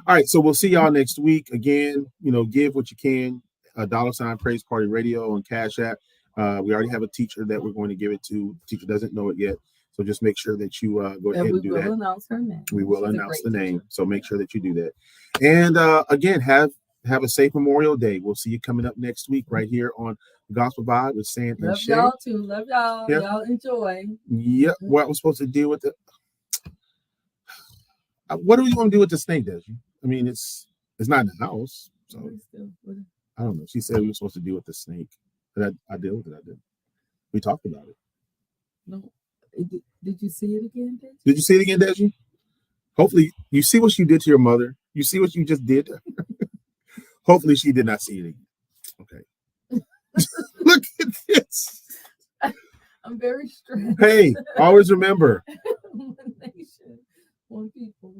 All right, so we'll see y'all next week. Again, give what you can. $ Praise Party Radio on Cash App. We already have a teacher that we're going to give it to. The teacher doesn't know it yet, so just make sure that you go ahead and do that. We will announce her name. We will announce the name, so make sure that you do that. And again, have a safe Memorial Day. We'll see you coming up next week right here on the Gospel Vibe with San and Shae. Love y'all too. Love y'all. Yeah. Y'all enjoy. Yep. What we're supposed to deal with what do you want to do with the snake, Desi? I mean, it's not in the house, so I don't know. She said we were supposed to deal with the snake. Did I deal with it? I did. We talked about it. No. Did you see it again, Desi? Did you see it again, Desi? Hopefully, you see what you did to your mother. You see what you just did to her. Hopefully, she did not see it again. Okay. Look at this. I'm very stressed. Hey, always remember. One nation, one people.